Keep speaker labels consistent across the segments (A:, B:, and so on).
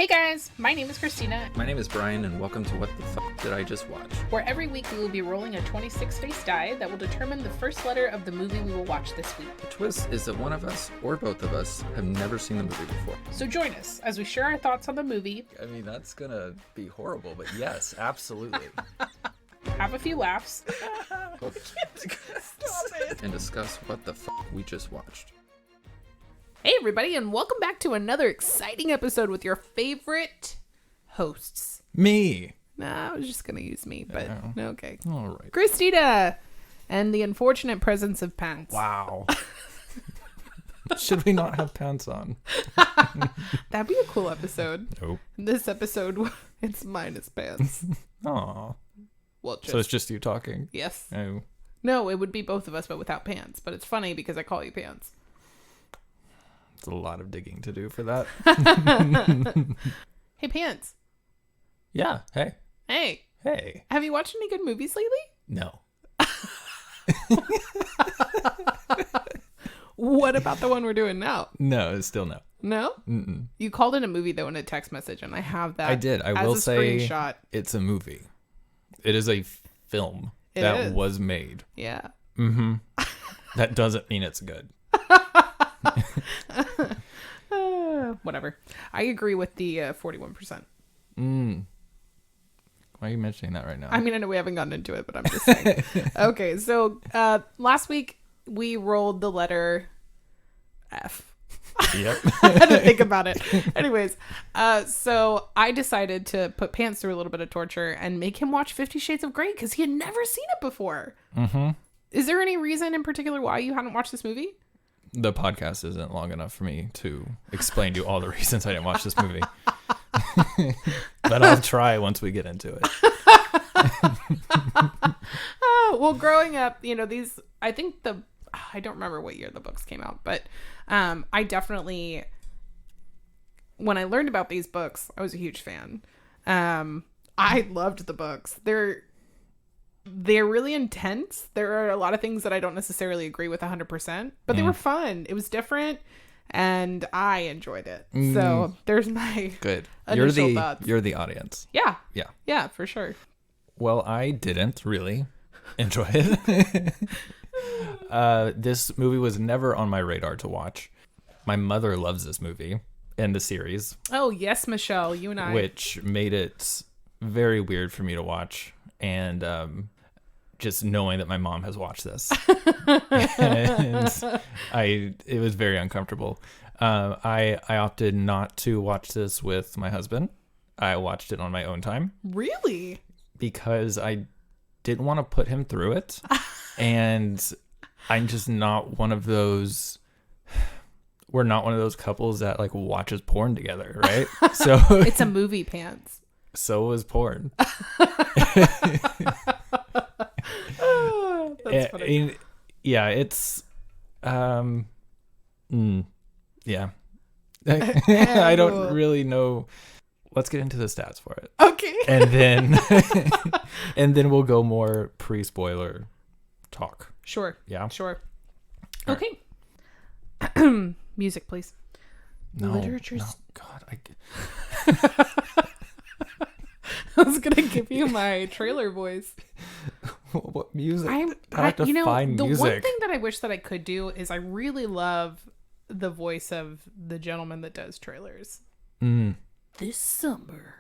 A: Hey guys, my name is Christina.
B: My name is Brian, and welcome to What the Fuck Did I Just Watch?
A: Where every week we will be rolling a 26-face die that will determine the first letter of the movie we will watch this week.
B: The twist is that one of us, or both of us, have never seen the movie before.
A: So join us as we share our thoughts on the movie.
B: I mean, that's gonna be horrible, but yes, absolutely.
A: Have a few laughs.
B: Stop it. And discuss what the fuck we just watched.
A: Hey everybody, and welcome back to another exciting episode with your favorite hosts.
B: Me.
A: Nah, I was just gonna use me, but okay.
B: All right.
A: Christina, and the unfortunate presence of pants.
B: Wow. Should we not have pants on?
A: That'd be a cool episode.
B: Nope.
A: This episode, it's minus pants.
B: Aw.
A: Well,
B: So it's just you talking?
A: Yes.
B: Oh.
A: No, it would be both of us, but without pants. But it's funny because I call you Pants.
B: It's a lot of digging to do for that.
A: Hey, Pants.
B: Yeah. Hey.
A: Hey.
B: Hey.
A: Have you watched any good movies lately?
B: No.
A: What about the one we're doing now?
B: No, it's still no.
A: No?
B: Mm-mm.
A: You called it a movie, though, in a text message, and I have that.
B: I did. I
A: as
B: will
A: a
B: say
A: screenshot.
B: it's a movie. It is a film
A: It
B: that
A: is.
B: was made.
A: Yeah.
B: Mm-hmm. That doesn't mean it's good.
A: Whatever. I agree with the 41%.
B: Why are you mentioning that right now?
A: I mean, I know we haven't gotten into it, but I'm just saying. Okay, so last week we rolled the letter F.
B: Yep.
A: I had to think about it. Anyways, so I decided to put Pants through a little bit of torture and make him watch 50 Shades of Grey because he had never seen it before.
B: Mm-hmm.
A: Is there any reason in particular why you hadn't watched this movie?
B: The podcast isn't long enough for me to explain to you all the reasons I didn't watch this movie. But I'll try once we get into it.
A: Well, growing up, I don't remember what year the books came out, but I definitely, when I learned about these books, I was a huge fan. I loved the books. They're really intense. There are a lot of things that I don't necessarily agree with 100%, but they were fun. It was different, and I enjoyed it. So there's my
B: Good.
A: initial thoughts.
B: You're the audience.
A: Yeah.
B: Yeah.
A: Yeah, for sure.
B: Well, I didn't really enjoy it. This movie was never on my radar to watch. My mother loves this movie and the series.
A: Oh, yes, Michelle, you and I.
B: Which made it very weird for me to watch. And just knowing that my mom has watched this. And it was very uncomfortable. I opted not to watch this with my husband. I watched it on my own time.
A: Really?
B: Because I didn't want to put him through it. And I'm just not one of those... We're not one of those couples that like watches porn together, right? So
A: it's a movie, Pants.
B: So was porn.
A: That's funny.
B: Yeah, it's yeah. I don't really know. Let's get into the stats for it.
A: Okay.
B: And then we'll go more pre-spoiler talk.
A: Sure.
B: Yeah.
A: Sure.
B: All
A: okay. Music, please.
B: No.
A: Literature.
B: No, God,
A: I was gonna give you my trailer voice.
B: What music?
A: I
B: have to find
A: the
B: music.
A: one thing that I wish that I could do is I really love the voice of the gentleman that does trailers. This summer.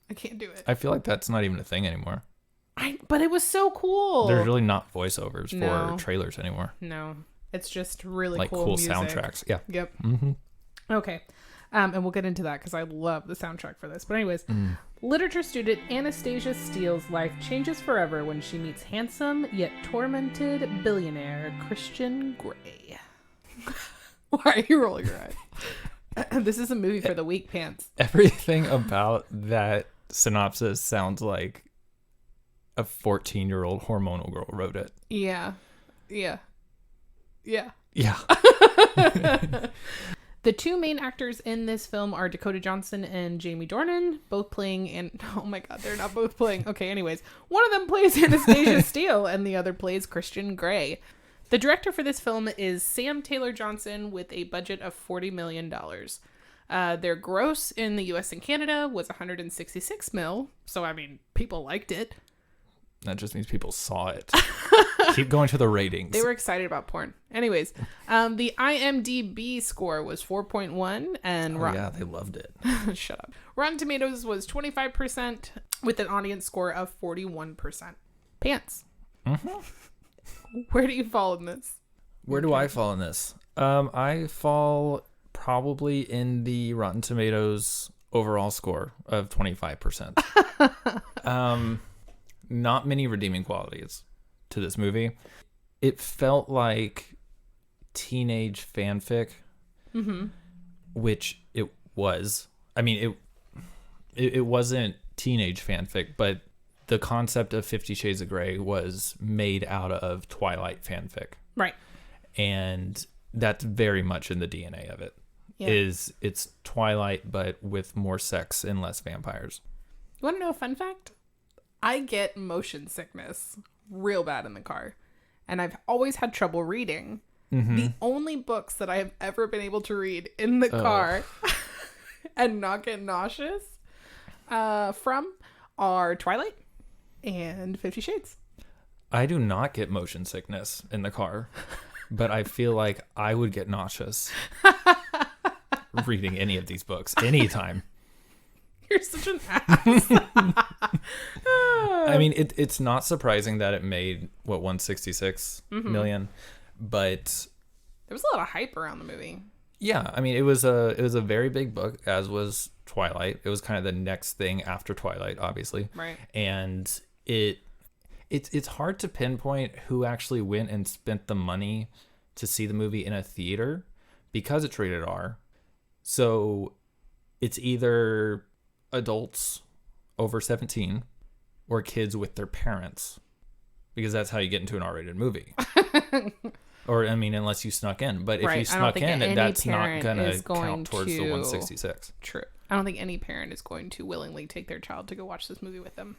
A: I can't do it.
B: I feel like that's not even a thing anymore.
A: But it was so cool.
B: There's really not voiceovers
A: No.
B: for trailers anymore.
A: No, it's just really
B: like
A: cool music.
B: soundtracks. Yeah.
A: Yep.
B: Mm-hmm.
A: Okay. And we'll get into that because I love the soundtrack for this. But anyways, literature student Anastasia Steele's life changes forever when she meets handsome yet tormented billionaire Christian Grey. Why are you rolling your eyes? This is a movie for the weak, Pants.
B: Everything about that synopsis sounds like a 14-year-old hormonal girl wrote it.
A: Yeah. Yeah. Yeah.
B: Yeah.
A: The two main actors in this film are Dakota Johnson and Jamie Dornan, both playing, and oh my god, they're not both playing. Okay, anyways, one of them plays Anastasia Steele and the other plays Christian Grey. The director for this film is Sam Taylor Johnson with a budget of $40 million. Their gross in the US and Canada was 166 mil. So, I mean, people liked it.
B: That just means people saw it. Keep going to the ratings.
A: They were excited about porn. Anyways, the IMDb score was 4.1 and
B: yeah, they loved it.
A: Shut up. Rotten Tomatoes was 25% with an audience score of 41%. Pants. Mm-hmm. Where do you fall in this?
B: Where do I fall in this? I fall probably in the Rotten Tomatoes overall score of 25%. Not many redeeming qualities to this movie. It felt like teenage fanfic, which it was. I mean, it wasn't teenage fanfic, but the concept of 50 Shades of Grey was made out of Twilight fanfic.
A: Right.
B: And that's very much in the DNA of it.
A: Yeah.
B: It's Twilight, but with more sex and less vampires.
A: You want to know a fun fact? I get motion sickness real bad in the car, and I've always had trouble reading. Mm-hmm. The only books that I have ever been able to read in the car and not get nauseous from are Twilight and 50 Shades.
B: I do not get motion sickness in the car, but I feel like I would get nauseous reading any of these books anytime.
A: You're such an ass.
B: I mean, it's not surprising that it made, 166 million, but
A: there was a lot of hype around the movie.
B: Yeah, I mean, it was a very big book, as was Twilight. It was kind of the next thing after Twilight, obviously.
A: Right.
B: And it's hard to pinpoint who actually went and spent the money to see the movie in a theater because it's rated R. So it's either adults over 17 or kids with their parents, because that's how you get into an R-rated movie. Or, I mean, unless you snuck in. But if you snuck in, that's not going to count towards the 166.
A: True. I don't think any parent is going to willingly take their child to go watch this movie with them.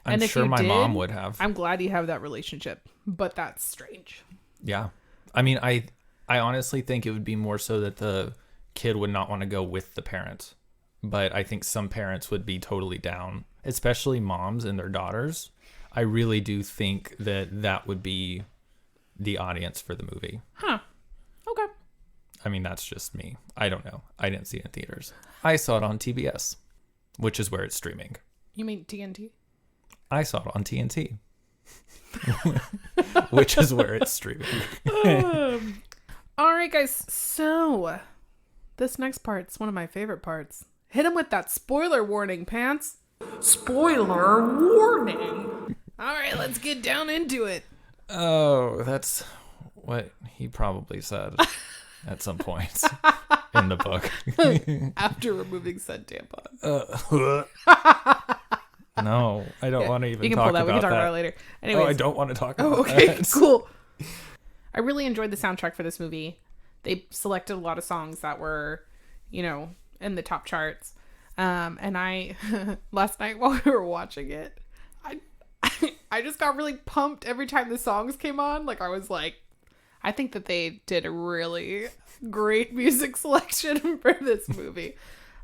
B: I'm sure my mom would have.
A: I'm glad you have that relationship, but that's strange.
B: Yeah. I mean, I honestly think it would be more so that the kid would not want to go with the parent. But I think some parents would be totally down, especially moms and their daughters. I really do think that would be the audience for the movie.
A: Huh. Okay.
B: I mean, that's just me. I don't know. I didn't see it in theaters. I saw it on TBS, which is where it's streaming.
A: You mean TNT?
B: I saw it on TNT, which is where it's streaming.
A: All right, guys. So this next part's one of my favorite parts. Hit him with that spoiler warning, Pants. Spoiler warning. All right, let's get down into it.
B: Oh, that's what he probably said at some point in the book.
A: After removing said tampon.
B: No, I don't want to even
A: you can
B: talk
A: pull that.
B: about
A: We can talk
B: that.
A: about it later. Anyways.
B: Oh, I don't want to talk about
A: okay,
B: that.
A: Cool. I really enjoyed the soundtrack for this movie. They selected a lot of songs that were, in the top charts. And I, last night while we were watching it, I just got really pumped every time the songs came on. Like, I was like, I think that they did a really great music selection for this movie.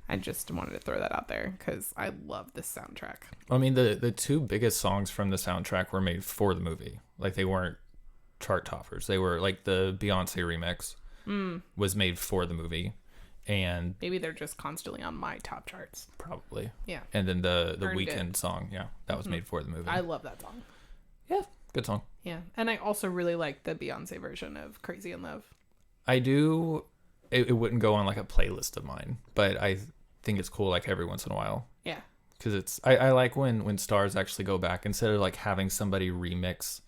A: I just wanted to throw that out there because I love this soundtrack.
B: I mean, the two biggest songs from the soundtrack were made for the movie. Like, they weren't chart toppers. They were, like, the Beyonce remix was made for the movie. And
A: maybe they're just constantly on my top charts.
B: Probably.
A: Yeah.
B: And then the Weeknd song, that was made for the movie.
A: I love that song.
B: Yeah, good song.
A: Yeah. And I also really like the Beyonce version of Crazy in Love.
B: I do. It wouldn't go on like a playlist of mine, but I think it's cool like every once in a while.
A: Yeah.
B: Because I like when stars actually go back instead of like having somebody remix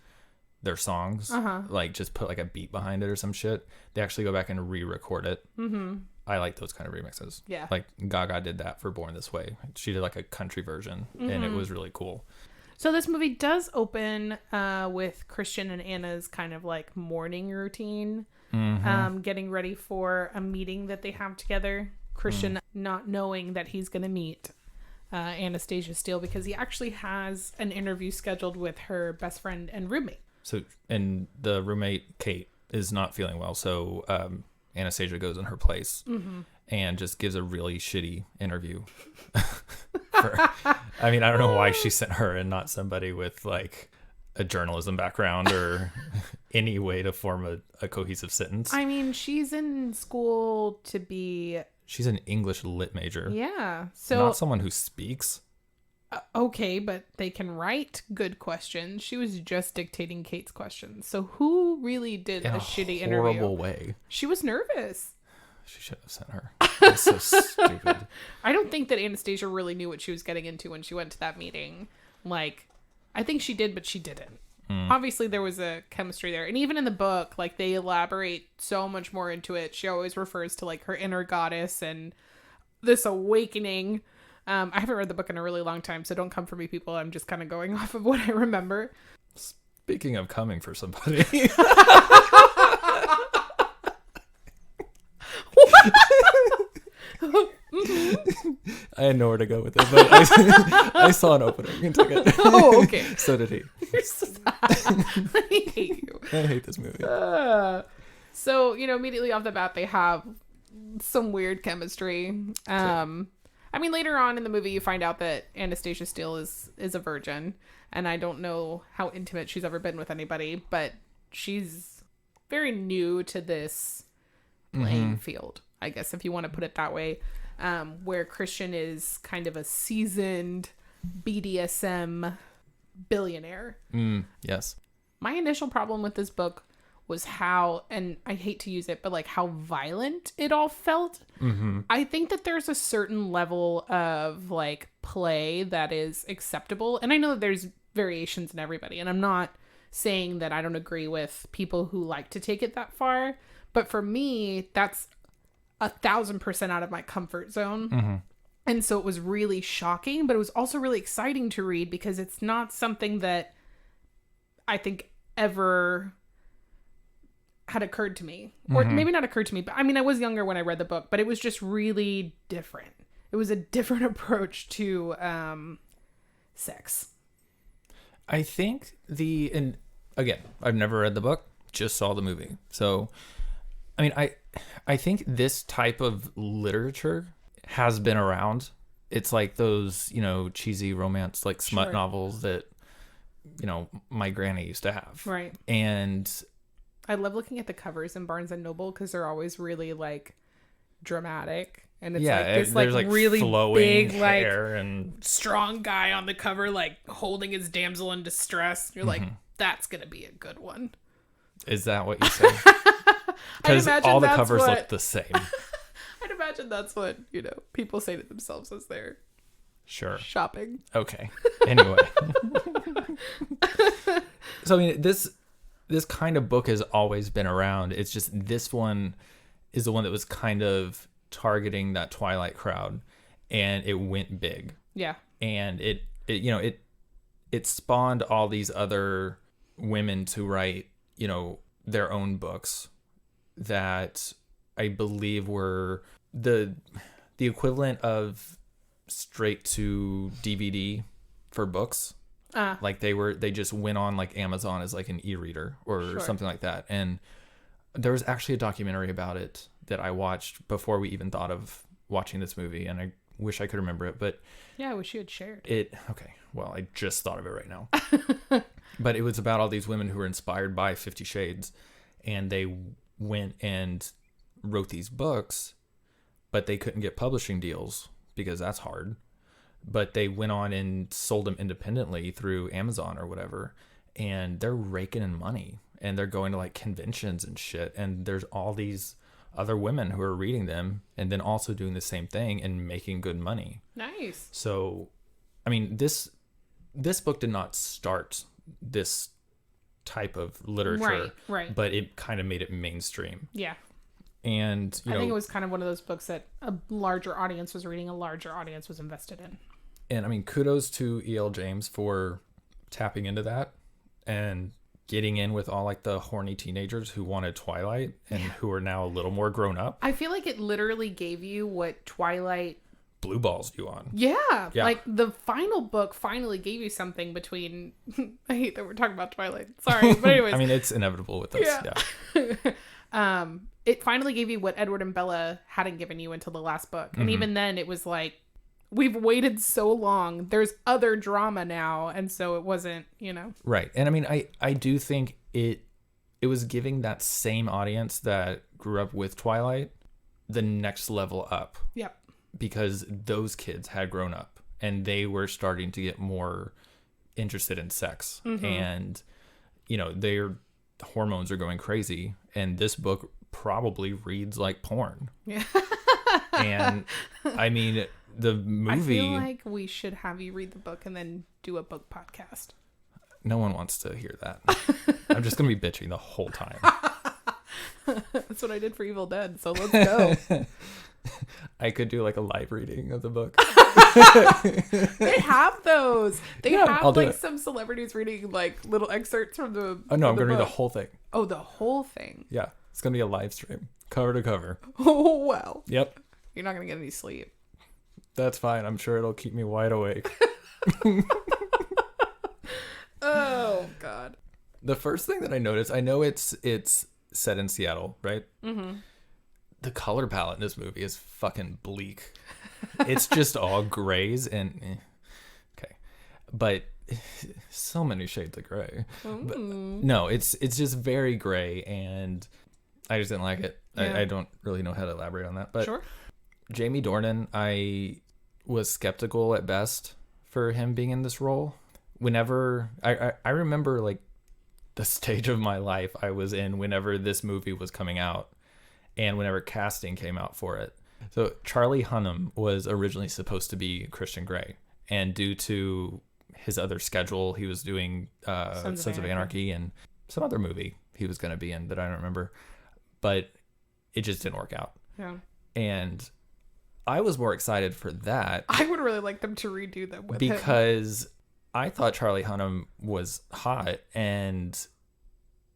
B: their songs, like just put like a beat behind it or some shit. They actually go back and re-record it. Mm-hmm. I like those kind of remixes.
A: Yeah.
B: Like Gaga did that for Born This Way. She did like a country version and it was really cool.
A: So this movie does open with Christian and Anna's kind of like morning routine, getting ready for a meeting that they have together. Christian not knowing that he's going to meet Anastasia Steele because he actually has an interview scheduled with her best friend and roommate.
B: So, and the roommate, Kate, is not feeling well. So Anastasia goes in her place. and just gives a really shitty interview. I mean, I don't know why she sent her and not somebody with like a journalism background or any way to form a cohesive sentence.
A: I mean, she's in school to be...
B: She's an English lit major.
A: Yeah. So
B: not someone who speaks.
A: Okay, but they can write good questions. She was just dictating Kate's questions. So who really did a shitty interview? In a horrible
B: way.
A: She was nervous.
B: She should have sent her. That's so stupid.
A: I don't think that Anastasia really knew what she was getting into when she went to that meeting. Like, I think she did, but she didn't. Obviously, there was a chemistry there. And even in the book, like, they elaborate so much more into it. She always refers to, like, her inner goddess and this awakening. I haven't read the book in a really long time, so don't come for me, people. I'm just kind of going off of what I remember.
B: Speaking of coming for somebody... I had nowhere to go with it, but I saw an opening and took it.
A: Oh, okay.
B: So did he.
A: I hate you.
B: I hate this movie.
A: So, immediately off the bat, they have some weird chemistry. I mean, later on in the movie, you find out that Anastasia Steele is a virgin, and I don't know how intimate she's ever been with anybody, but she's very new to this playing field, I guess, if you want to put it that way, where Christian is kind of a seasoned BDSM billionaire.
B: Yes.
A: My initial problem with this book was how, and I hate to use it, but like how violent it all felt. I think that there's a certain level of like play that is acceptable. And I know that there's variations in everybody. And I'm not saying that I don't agree with people who like to take it that far. But for me, that's 1,000% out of my comfort zone. And so it was really shocking, but it was also really exciting to read because it's not something that I think ever had occurred to me. Or maybe not occurred to me, but I mean, I was younger when I read the book, but it was just really different. It was a different approach to sex.
B: I think and again, I've never read the book, just saw the movie. So, I mean, I think this type of literature has been around. It's like those, cheesy romance, like smut novels that, my granny used to have.
A: Right.
B: And
A: I love looking at the covers in Barnes and Noble because they're always really like dramatic. And it's like this like really big, like
B: and
A: strong guy on the cover, like holding his damsel in distress. You're like, that's going to be a good one.
B: Is that what you say? Because all the covers look the same.
A: I'd imagine that's what, people say to themselves as they're shopping.
B: Okay. Anyway. So, I mean, this kind of book has always been around. It's just this one is the one that was kind of targeting that Twilight crowd, and it went big.
A: Yeah.
B: And it spawned all these other women to write, their own books that I believe were the equivalent of straight to DVD for books. Like they just went on like Amazon as like an e-reader or something like that. And there was actually a documentary about it that I watched before we even thought of watching this movie, and I wish I could remember it, but
A: yeah, I wish you had shared
B: it. Okay, well, I just thought of it right now. But it was about all these women who were inspired by 50 Shades, and they went and wrote these books, but they couldn't get publishing deals because that's hard. But they went on and sold them independently through Amazon or whatever, and they're raking in money, and they're going to like conventions and shit, and there's all these other women who are reading them and then also doing the same thing and making good money.
A: Nice.
B: So, I mean, this book did not start this type of literature,
A: right,
B: but it kind of made it mainstream.
A: Yeah.
B: And
A: I think it was kind of one of those books that a larger audience was reading, a larger audience was invested in.
B: And I mean, kudos to E.L. James for tapping into that and getting in with all like the horny teenagers who wanted Twilight and who are now a little more grown up.
A: I feel like it literally gave you what Twilight
B: blue balls you on.
A: Yeah. Like the final book finally gave you something between. I hate that we're talking about Twilight. Sorry, but anyways.
B: I mean, it's inevitable with us. Yeah.
A: It finally gave you what Edward and Bella hadn't given you until the last book, and even then, it was like, we've waited so long. There's other drama now, and so it wasn't,
B: Right. And I mean, I do think it was giving that same audience that grew up with Twilight the next level up.
A: Yep.
B: Because those kids had grown up and they were starting to get more interested in sex. And, their hormones are going crazy. And this book probably reads like porn.
A: Yeah.
B: And I mean, the movie.
A: I feel like we should have you read the book and then do a book podcast.
B: No one wants to hear that. I'm just going to be bitching the whole time.
A: That's what I did for Evil Dead. So let's go.
B: I could do like a live reading of the book.
A: They have those. They
B: Yeah,
A: have
B: I'll do
A: like
B: it.
A: some celebrities reading like little excerpts from the.
B: Oh no, I'm
A: from
B: going to read the
A: book.
B: whole thing.
A: Oh, the whole thing.
B: Yeah, it's going to be a live stream, cover to cover.
A: Oh wow.
B: Yep.
A: You're not gonna get any sleep.
B: That's fine. I'm sure it'll keep me wide awake.
A: Oh God.
B: The first thing that I noticed, I know it's set in Seattle, right?
A: Mm-hmm.
B: The color palette in this movie is fucking bleak. It's just all grays and okay, but so many shades of gray. But, no, it's just very gray, and I just didn't like it.
A: Yeah.
B: I don't really know how to elaborate on that. But
A: Sure.
B: Jamie Dornan, I was skeptical at best for him being in this role. Whenever I remember like the stage of my life I was in whenever this movie was coming out and whenever casting came out for it. So Charlie Hunnam was originally supposed to be Christian Grey, and due to his other schedule, he was doing Sons of Anarchy and some other movie he was going to be in that I don't remember, but it just didn't work out.
A: Yeah.
B: And I was more excited for that.
A: I would really like them to redo them with him.
B: Because I thought Charlie Hunnam was hot, and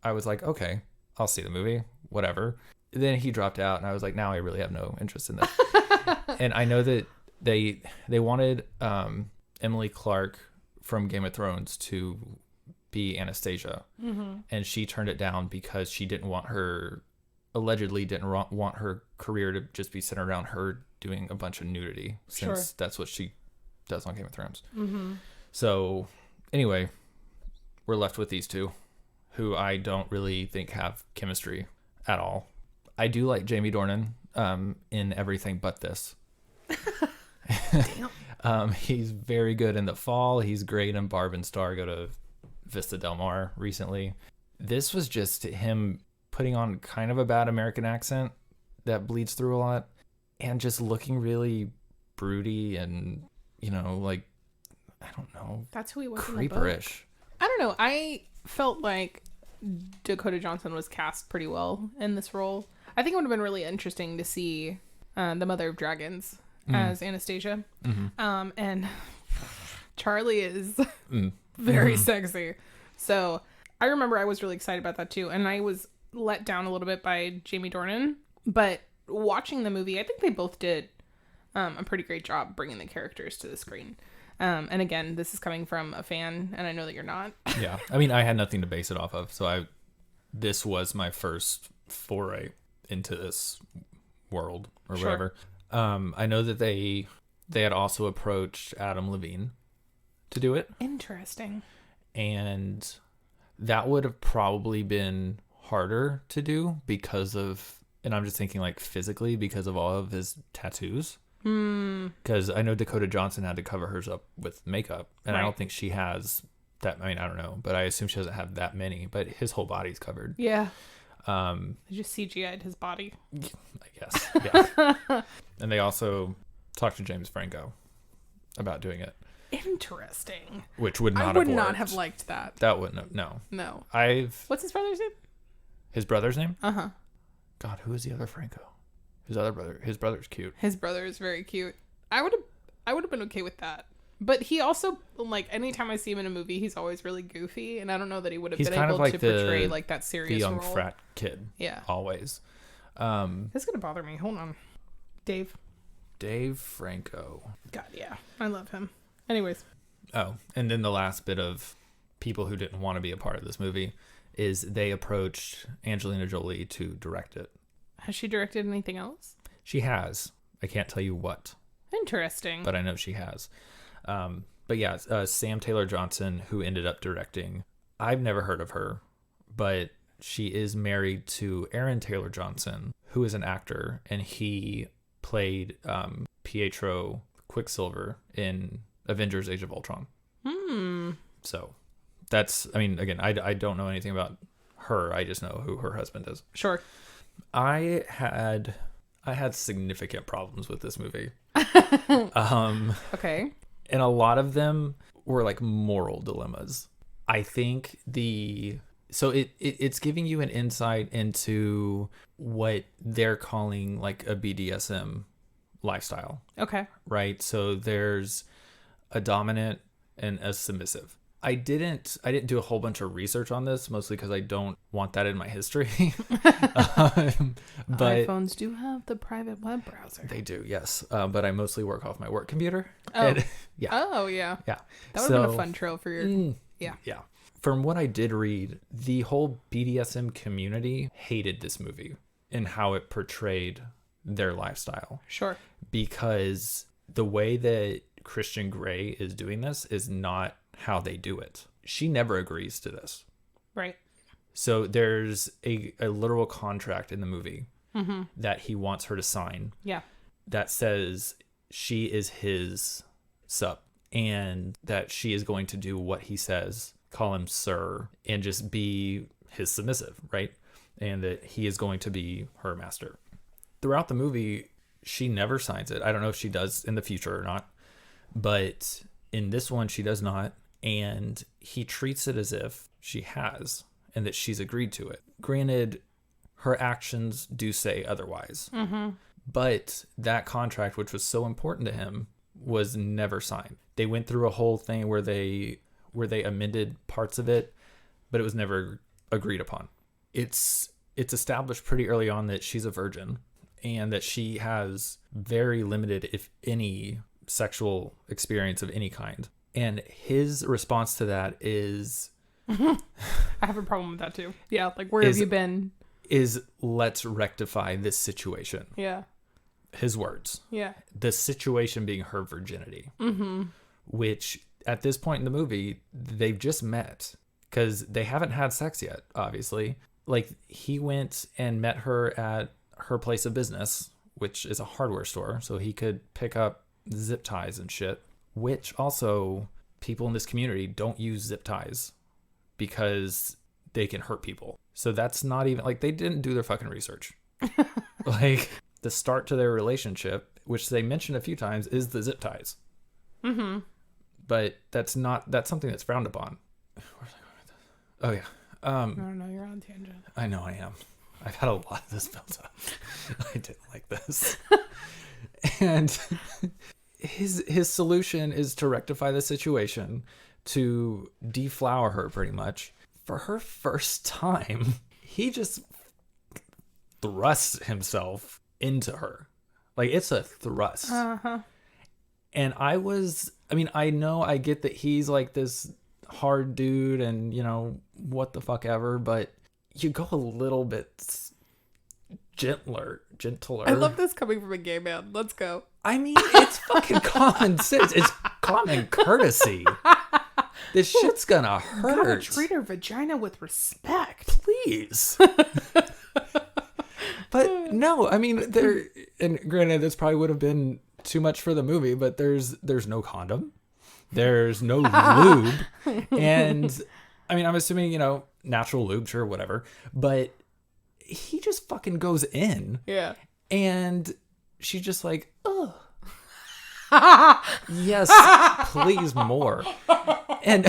B: I was like, okay, I'll see the movie, whatever. Then he dropped out, and I was like, now I really have no interest in this. And I know that they wanted Emily Clark from Game of Thrones to be Anastasia, and she turned it down because she allegedly didn't want her career to just be centered around her doing a bunch of nudity, since that's what she does on Game of Thrones. So anyway, we're left with these two who I don't really think have chemistry at all. I do like Jamie Dornan in everything but this.
A: Damn.
B: He's very good in The Fall. He's great in Barb and Star Go to Vista Del Mar recently. This was just him putting on kind of a bad American accent that bleeds through a lot, and just looking really broody and, like, I don't know.
A: That's who he was in the book.
B: Creeperish.
A: I don't know. I felt like Dakota Johnson was cast pretty well in this role. I think it would have been really interesting to see the Mother of Dragons as Anastasia. And Charlie is very sexy. So I remember I was really excited about that too. And I was let down a little bit by Jamie Dornan. But watching the movie, I think they both did a pretty great job bringing the characters to the screen. And again, this is coming from a fan, and I know that you're not.
B: Yeah. I mean, I had nothing to base it off of. So this was my first foray into this world or whatever. I know that they had also approached Adam Levine to do it.
A: Interesting.
B: And that would have probably been harder to do because of, and I'm just thinking like physically, because of all of his tattoos. Because I know Dakota Johnson had to cover hers up with makeup, and I don't think she has that. I mean, I don't know, but I assume she doesn't have that many, but his whole body's covered.
A: Yeah. They just CGI'd his body.
B: I guess. Yeah. And they also talked to James Franco about doing it.
A: Interesting.
B: Which would not
A: I
B: have
A: would
B: worked.
A: not have liked that.
B: That wouldn't have. No.
A: No.
B: What's
A: his brother's name?
B: His brother's name?
A: Uh-huh.
B: God, who is the other Franco? His other brother. His brother's cute.
A: His brother is very cute. I would have been okay with that. But he also, like, anytime I see him in a movie, he's always really goofy, and I don't know that he would have been able to portray like that serious
B: the young
A: role.
B: frat kid.
A: Yeah.
B: Always.
A: This is gonna bother me. Hold on, Dave.
B: Dave Franco.
A: God, yeah. I love him. Anyways.
B: Oh, and then the last bit of people who didn't want to be a part of this movie is they approached Angelina Jolie to direct it.
A: Has she directed anything else?
B: She has. I can't tell you what.
A: Interesting.
B: But I know she has. But yeah, Sam Taylor Johnson, who ended up directing. I've never heard of her, but she is married to Aaron Taylor Johnson, who is an actor, and he played Pietro Quicksilver in Avengers Age of Ultron. So that's, I mean, again, I don't know anything about her. I just know who her husband is.
A: Sure.
B: I had significant problems with this movie.
A: Okay.
B: And a lot of them were like moral dilemmas. I think it's giving you an insight into what they're calling like a BDSM lifestyle.
A: Okay.
B: Right? So there's a dominant and a submissive. I didn't do a whole bunch of research on this, mostly because I don't want that in my history. But
A: iPhones do have the private web browser.
B: They do, yes. But I mostly work off my work computer.
A: Oh,
B: and, yeah.
A: Oh, yeah.
B: Yeah.
A: That would have been a fun trail for your... Yeah.
B: Yeah. From what I did read, the whole BDSM community hated this movie and how it portrayed their lifestyle.
A: Sure.
B: Because the way that Christian Grey is doing this is not how they do it. She never agrees to this.
A: Right.
B: So there's a literal contract in the movie that he wants her to sign.
A: Yeah.
B: That says she is his sub and that she is going to do what he says, call him sir, and just be his submissive, right? And that he is going to be her master. Throughout the movie, she never signs it. I don't know if she does in the future or not, but in this one, she does not. And he treats it as if she has and that she's agreed to it. Granted, her actions do say otherwise. But that contract, which was so important to him, was never signed. They went through a whole thing where they amended parts of it, but it was never agreed upon. It's established pretty early on that she's a virgin and that she has very limited, if any, sexual experience of any kind. And his response to that is...
A: I have a problem with that too. Yeah, like where have you been?
B: Is let's rectify this situation.
A: Yeah.
B: His words.
A: Yeah.
B: The situation being her virginity. Which at this point in the movie, they've just met. Because they haven't had sex yet, obviously. Like, he went and met her at her place of business, which is a hardware store. So he could pick up zip ties and shit. Which also, people in this community don't use zip ties because they can hurt people. So that's not even, like, they didn't do their fucking research. Like, the start to their relationship, which they mentioned a few times, is the zip ties. But that's something that's frowned upon. Where's I going with this? Oh, yeah.
A: I don't know, you're on a tangent.
B: I know I am. I've had a lot of this built up. I didn't like this. And... His solution is to rectify the situation, to deflower her pretty much. For her first time, he just thrusts himself into her. Like, it's a thrust. And I know I get that he's like this hard dude and, you know, what the fuck ever, but you go a little bit gentler.
A: I love this coming from a gay man. Let's go.
B: I mean, it's fucking common sense. It's common courtesy. This shit's gonna hurt.
A: You gotta treat her vagina with respect.
B: Please. But no, I mean, and granted, this probably would have been too much for the movie, but there's no condom. There's no lube. And I mean, I'm assuming, you know, natural lube, sure, whatever. But he just fucking goes in.
A: Yeah.
B: And she's just like, ugh. Yes, please more. And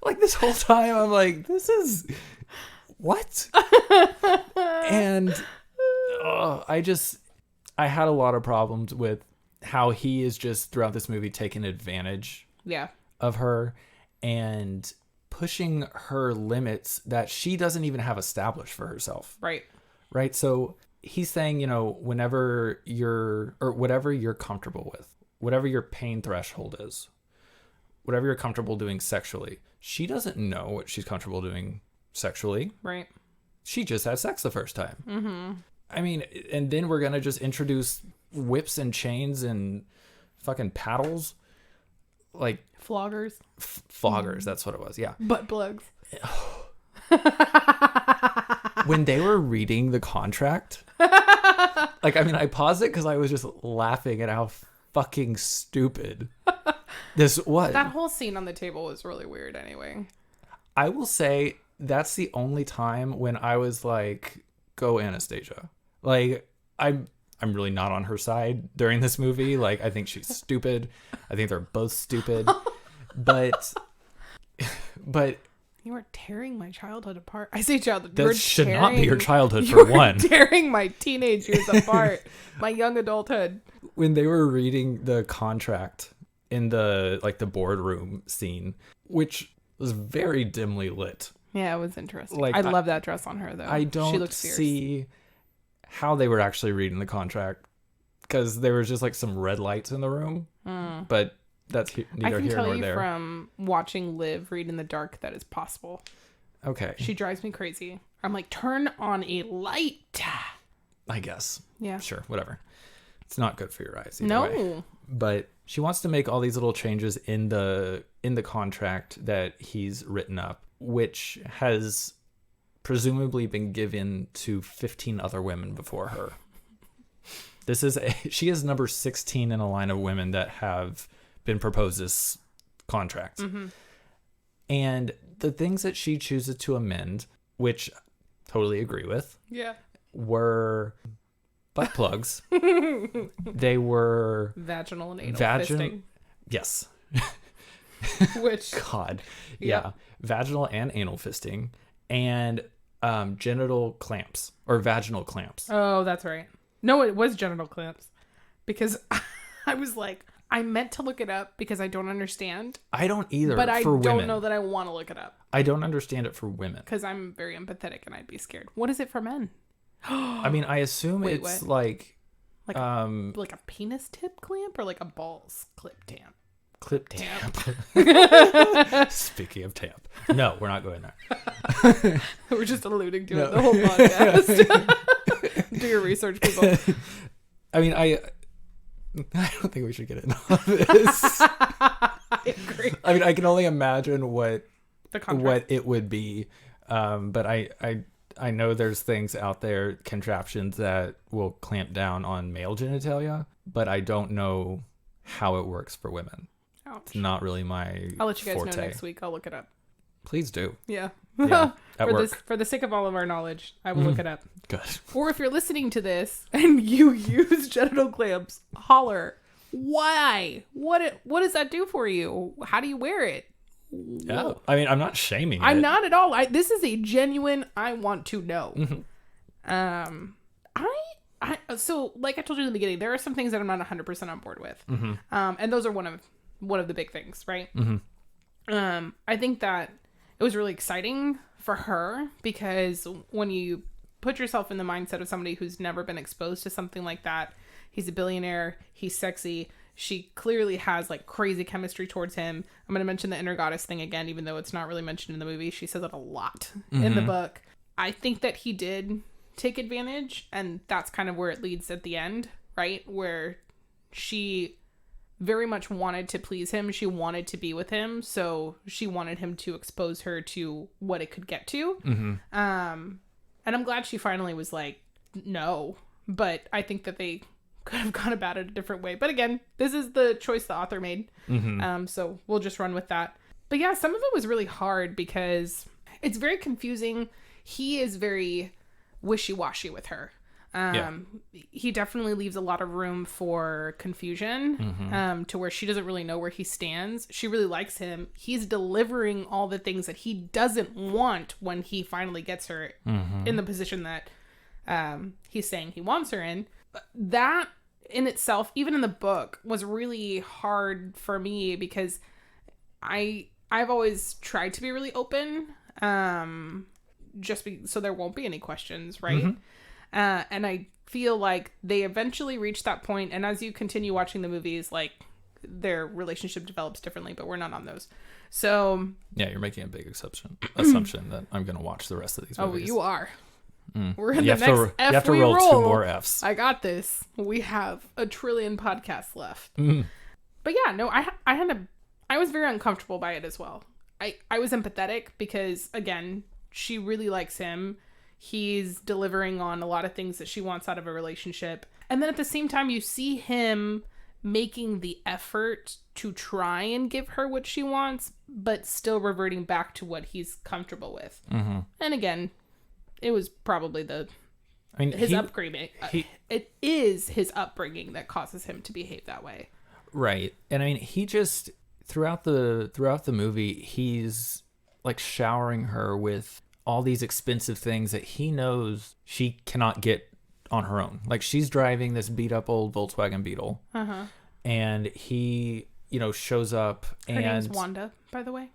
B: like this whole time I'm like, this is what? And I had a lot of problems with how he is just throughout this movie taking advantage of her and pushing her limits that she doesn't even have established for herself.
A: Right.
B: So he's saying, whatever you're comfortable with, whatever your pain threshold is, whatever you're comfortable doing sexually. She doesn't know what she's comfortable doing sexually.
A: Right.
B: She just had sex the first time.
A: Mm-hmm.
B: I mean, and then we're going to just introduce whips and chains and fucking paddles. Like
A: floggers.
B: Floggers, that's what it was. Yeah.
A: Butt plugs.
B: When they were reading the contract, I paused it because I was just laughing at how fucking stupid this was.
A: That whole scene on the table was really weird anyway.
B: I will say that's the only time when I was like, go Anastasia. Like, I'm really not on her side during this movie. Like, I think she's stupid. I think they're both stupid. But
A: you are tearing my childhood apart. I say childhood.
B: That should not be your childhood, for one.
A: Tearing my teenage years apart. My young adulthood.
B: When they were reading the contract in the boardroom scene, which was very dimly lit.
A: Yeah, it was interesting. I love that dress on her, though.
B: I don't see how they were actually reading the contract, because there was just like some red lights in the room. But that's neither here nor there. I can tell you
A: from watching Liv read in the dark that is possible.
B: Okay.
A: She drives me crazy. I'm like, turn on a light.
B: I guess.
A: Yeah.
B: Sure. Whatever. It's not good for your eyes.
A: No.
B: Way. But she wants to make all these little changes in the contract that he's written up, which has presumably been given to 15 other women before her. She is number 16 in a line of women that have been proposed this contract. Mm-hmm. And the things that she chooses to amend, which I totally agree with, were butt plugs. They were
A: vaginal and anal fisting.
B: Yes.
A: Which
B: God. Yeah. Vaginal and anal fisting, and genital clamps or vaginal clamps.
A: Oh, that's right. No, it was genital clamps, because I was like, I meant to look it up because I don't understand.
B: I don't either.
A: But I
B: don't
A: know that I want to look it up.
B: I don't understand it for women
A: because I'm very empathetic and I'd be scared. What is it for men?
B: I mean, I assume it's
A: what?
B: like
A: a penis tip clamp or like a balls clip tamp.
B: Clip tamp. Speaking of tamp, no, we're not going there.
A: We're just alluding to it the whole podcast. Do your research, people.
B: I mean, I don't think we should get into this.
A: I agree.
B: I mean, I can only imagine what it would be, but I know there's things out there, contraptions that will clamp down on male genitalia, but I don't know how it works for women.
A: Ouch.
B: It's not really my
A: I'll let you guys
B: forte.
A: know next week. I'll look it up.
B: Please do.
A: Yeah.
B: At work.
A: For the sake of all of our knowledge, I will look it up.
B: Good.
A: Or if you're listening to this and you use genital clamps, holler. Why? What does that do for you? How do you wear it?
B: Yeah. I mean, I'm not shaming
A: I'm
B: it.
A: not at all. This is a genuine, I want to know.
B: Mm-hmm.
A: So like I told you in the beginning, there are some things that I'm not 100% on board with.
B: Mm-hmm.
A: And those are one of the big things, right?
B: Mm-hmm.
A: I think that it was really exciting for her, because when you put yourself in the mindset of somebody who's never been exposed to something like that, he's a billionaire, he's sexy, she clearly has like crazy chemistry towards him. I'm going to mention the inner goddess thing again, even though it's not really mentioned in the movie. She says it a lot in the book. I think that he did take advantage, and that's kind of where it leads at the end, right? Where she very much wanted to please him. She wanted to be with him. So she wanted him to expose her to what it could get to.
B: Mm-hmm.
A: And I'm glad she finally was like, no. But I think that they could have gone about it a different way. But again, this is the choice the author made.
B: Mm-hmm.
A: So we'll just run with that. But yeah, some of it was really hard because it's very confusing. He is very wishy-washy with her. He definitely leaves a lot of room for confusion, to where she doesn't really know where he stands. She really likes him. He's delivering all the things that he doesn't want when he finally gets her in the position that he's saying he wants her in. That in itself, even in the book, was really hard for me because I've always tried to be really open, so there won't be any questions, right? And I feel like they eventually reach that point, and as you continue watching the movies, like, their relationship develops differently, but we're not on those. So
B: yeah, you're making a big assumption that I'm gonna watch the rest of these movies.
A: Oh, you are. We're in
B: you
A: the next F
B: you have to
A: we
B: roll
A: roll.
B: 2 more Fs.
A: I got this. We have a trillion podcasts left.
B: Mm.
A: But yeah, no, I was very uncomfortable by it as well. I was empathetic because, again, she really likes him. He's delivering on a lot of things that she wants out of a relationship. And then at the same time, you see him making the effort to try and give her what she wants, but still reverting back to what he's comfortable with. Mm-hmm. And again, it was probably his upbringing. It is his upbringing that causes him to behave that way.
B: Right. And I mean, he just, throughout the movie, he's like showering her with all these expensive things that he knows she cannot get on her own. Like, she's driving this beat up old Volkswagen Beetle. And he, shows up. Her name's
A: Wanda, by the way.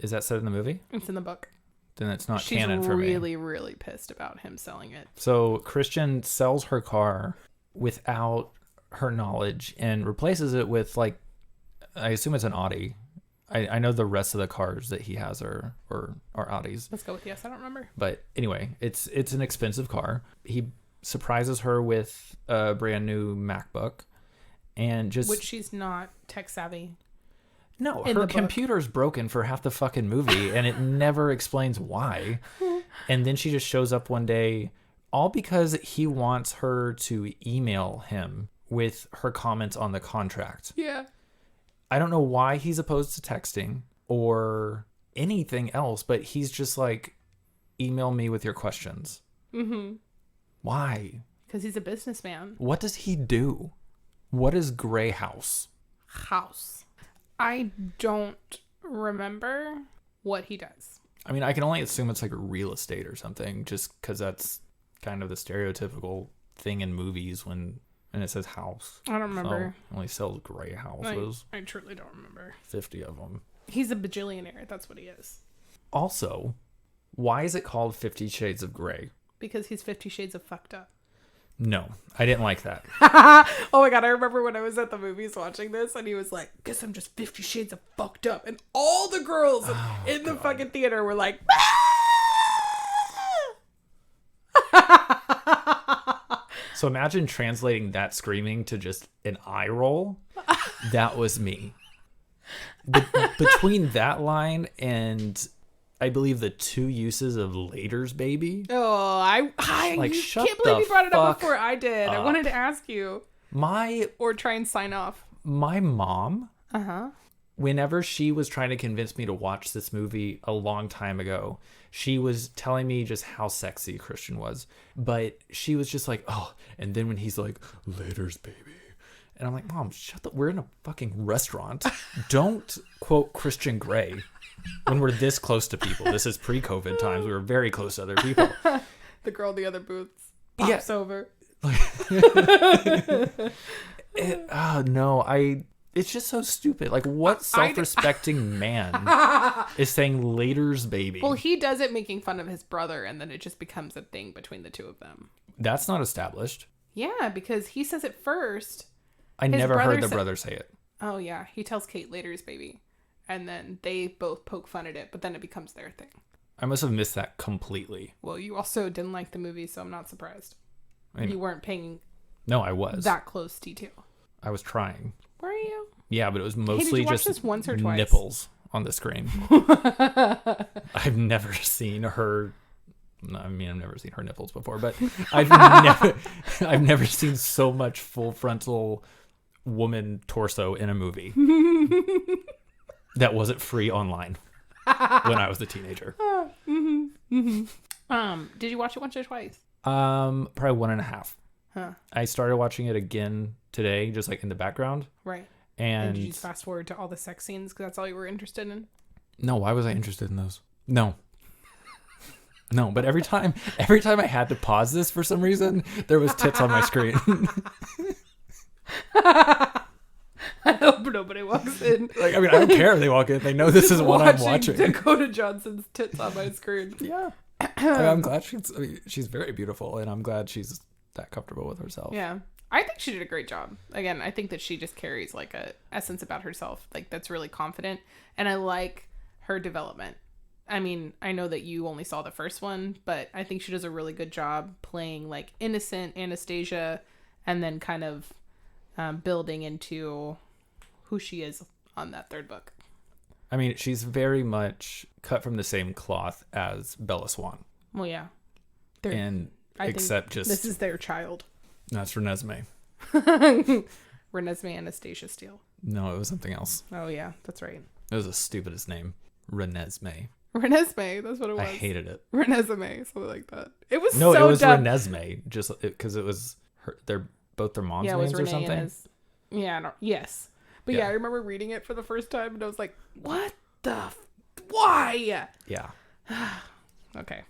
B: Is that said in the movie?
A: It's in the book.
B: Then it's not canon for me.
A: She's really, really pissed about him selling it.
B: So Christian sells her car without her knowledge and replaces it with, like, I assume it's an Audi. I know the rest of the cars that he has are Audis.
A: Let's go with yes. I don't remember.
B: But anyway, it's an expensive car. He surprises her with a brand new MacBook, and which
A: she's not tech savvy.
B: No, her computer's broken for half the fucking movie, and it never explains why. And then she just shows up one day, all because he wants her to email him with her comments on the contract.
A: Yeah.
B: I don't know why he's opposed to texting or anything else, but he's just like, email me with your questions. Mm-hmm. Why?
A: Because he's a businessman.
B: What does he do? What is Grey House?
A: I don't remember what he does.
B: I mean, I can only assume it's like real estate or something, just because that's kind of the stereotypical thing in movies and it says house.
A: I don't remember.
B: So only sells gray houses.
A: I truly don't remember.
B: 50 of them.
A: He's a bajillionaire. That's what he is.
B: Also, why is it called 50 Shades of Grey?
A: Because he's 50 Shades of fucked up.
B: No, I didn't like that.
A: Oh my God, I remember when I was at the movies watching this and he was like, guess I'm just 50 Shades of fucked up. And all the girls in the fucking theater were like,
B: So imagine translating that screaming to just an eye roll. That was me. Between that line and I believe the 2 uses of Later's baby.
A: Oh, I
B: like,
A: can't believe you brought it up before I did. I wanted to ask you. Or try and sign off.
B: My mom, whenever she was trying to convince me to watch this movie a long time ago, she was telling me just how sexy Christian was. But she was just like, oh, and then when he's like, Later's baby. And I'm like, Mom, shut the, we're in a fucking restaurant. Don't quote Christian Grey when we're this close to people. This is pre-COVID times. We were very close to other people.
A: The girl in the other booths pops over.
B: It's just so stupid. Like, what self-respecting man is saying Later's baby?
A: Well, he does it making fun of his brother, and then it just becomes a thing between the two of them.
B: That's not established.
A: Yeah, because he says it first.
B: I never heard the brother say it.
A: Oh, yeah. He tells Kate Later's baby. And then they both poke fun at it, but then it becomes their thing.
B: I must have missed that completely.
A: Well, you also didn't like the movie, so I'm not surprised. You weren't paying
B: I was.
A: that close detail.
B: I was trying.
A: Were you?
B: Yeah, but it was mostly just
A: this once or twice?
B: Nipples on the screen. I've never seen her. I mean, I've never seen her nipples before, but I've never seen so much full frontal woman torso in a movie that wasn't free online when I was a teenager.
A: Did you watch it once or twice?
B: Probably 1.5.
A: Huh.
B: I started watching it again today, just like in the background.
A: Right.
B: And
A: did you just fast forward to all the sex scenes because that's all you were interested in?
B: No, why was I interested in those? No, but every time I had to pause this for some reason, there was tits on my screen.
A: I hope nobody walks in.
B: I don't care if they walk in. They know this is what I'm watching.
A: Dakota Johnson's tits on my screen.
B: Yeah. I'm glad she's very beautiful, and I'm glad she's that comfortable with herself.
A: Yeah. I think she did a great job. Again, I think that she just carries like a essence about herself, like that's really confident, and I like her development. I mean, I know that you only saw the first one, but I think she does a really good job playing like innocent Anastasia and then kind of building into who she is on that third book.
B: I mean, she's very much cut from the same cloth as Bella Swan.
A: Well, yeah.
B: Except just...
A: This is their child.
B: That's Renesmee.
A: Renesmee Anastasia Steele.
B: No, it was something else.
A: Oh, yeah. That's right.
B: It was the stupidest name. Renesmee.
A: Renesmee. That's what it was.
B: I hated it.
A: Renesmee. Something like that. It was
B: No,
A: so
B: it was
A: dumb.
B: Renesmee. Just because it was both their moms'
A: Yeah, it was
B: names or
A: Renee
B: something.
A: and his... Yes. But yeah, I remember reading it for the first time and I was like, what the... Why?
B: Yeah.
A: Okay.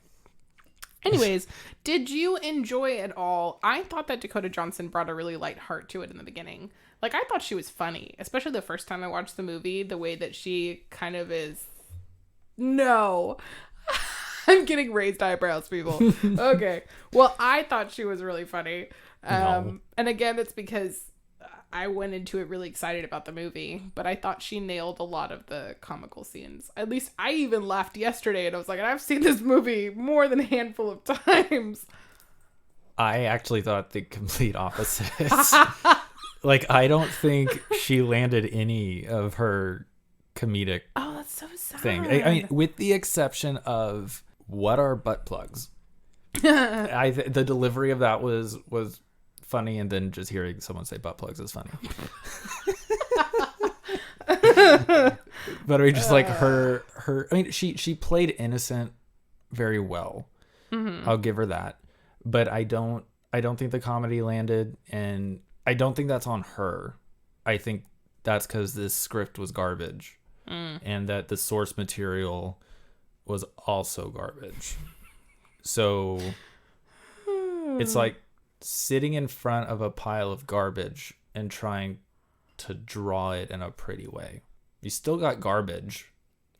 A: Anyways, did you enjoy it all? I thought that Dakota Johnson brought a really light heart to it in the beginning. Like, I thought she was funny, especially the first time I watched the movie, the way that she kind of is... No. I'm getting raised eyebrows, people. Okay. Well, I thought she was really funny.
B: No.
A: And again, it's because I went into it really excited about the movie, but I thought she nailed a lot of the comical scenes. At least I even laughed yesterday and I was like, I've seen this movie more than a handful of times.
B: I actually thought the complete opposite. Like, I don't think she landed any of her comedic
A: that's so sad.
B: thing. I mean, with the exception of what are butt plugs? The delivery of that was funny, and then just hearing someone say butt plugs is funny. But I mean, just like her I mean, she played innocent very well. Mm-hmm. I'll give her that. But I don't think the comedy landed, and I don't think that's on her. I think that's because this script was garbage. And that the source material was also garbage. So it's like sitting in front of a pile of garbage and trying to draw it in a pretty way. You still got garbage,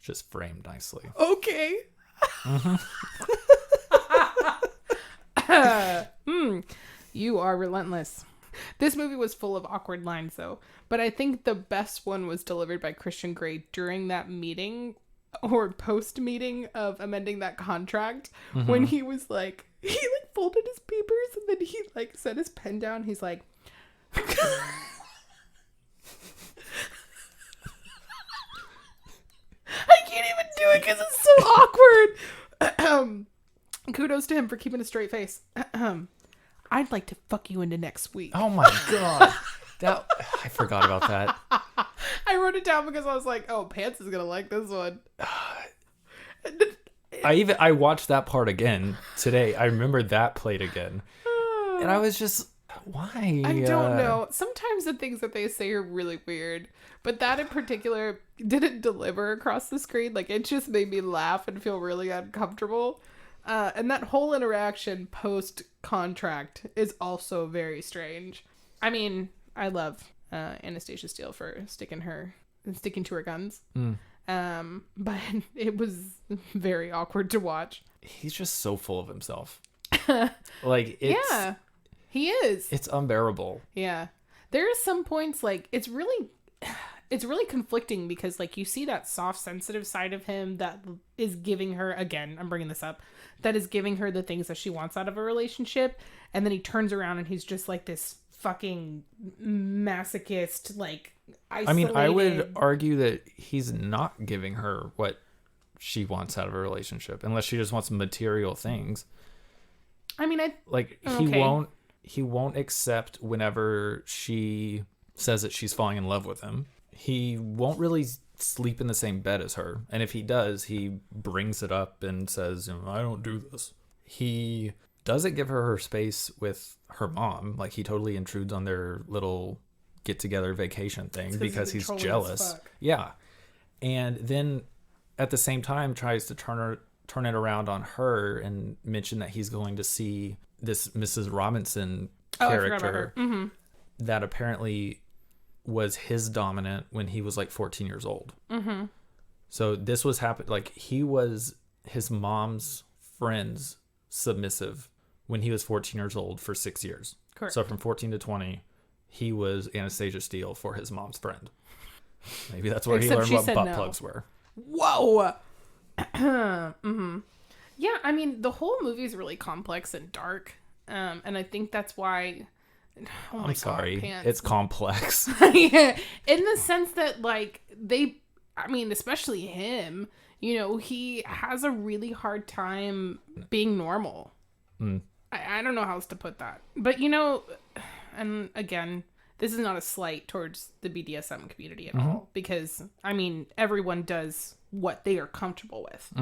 B: just framed nicely.
A: Okay. You are relentless. This movie was full of awkward lines, though. But I think the best one was delivered by Christian Grey during that meeting or post-meeting of amending that contract. Mm-hmm. When he was like, he like folded his papers and then he like set his pen down. He's like... I can't even do it because it's so awkward. Kudos to him for keeping a straight face. I'd like to fuck you into next week.
B: Oh my god. I forgot about that.
A: I wrote it down because I was like, oh, Pants is gonna like this one.
B: I watched that part again today. I remember that played again. And I was just, why?
A: I don't know. Sometimes the things that they say are really weird. But that in particular didn't deliver across the screen. Like, it just made me laugh and feel really uncomfortable. And that whole interaction post-contract is also very strange. I mean, I love Anastasia Steele for sticking to her guns. But it was very awkward to watch.
B: He's just so full of himself. Like,
A: yeah, he is.
B: It's unbearable.
A: Yeah. There are some points, like, it's really conflicting because, like, you see that soft, sensitive side of him that is giving her, again, I'm bringing this up, that is giving her the things that she wants out of a relationship. And then he turns around and he's just like this fucking masochist, like, isolated. I mean,
B: I would argue that he's not giving her what she wants out of a relationship unless she just wants material things.
A: I mean,
B: he won't accept whenever she says that she's falling in love with him. He won't really sleep in the same bed as her. And if he does, he brings it up and says, I don't do this. He doesn't give her space with her mom. Like, he totally intrudes on their little get-together vacation thing because he's jealous. Yeah. And then at the same time tries to turn it around on her and mention that he's going to see this Mrs. Robinson character that apparently was his dominant when he was like 14 years old. Mm-hmm. So this was like, he was his mom's friends submissive when he was 14 years old for 6 years.
A: Correct.
B: So from 14 to 20, he was Anastasia Steele for his mom's friend. Maybe that's where he learned what butt plugs were.
A: Whoa. Mm-hmm. Yeah, I mean, the whole movie is really complex and dark. And I think that's why... Oh my
B: I'm sorry.
A: God, pants.
B: It's complex.
A: Yeah, in the sense that, like, especially him, he has a really hard time being normal. I don't know how else to put that. But, and again, this is not a slight towards the BDSM community at all. Because, everyone does what they are comfortable with.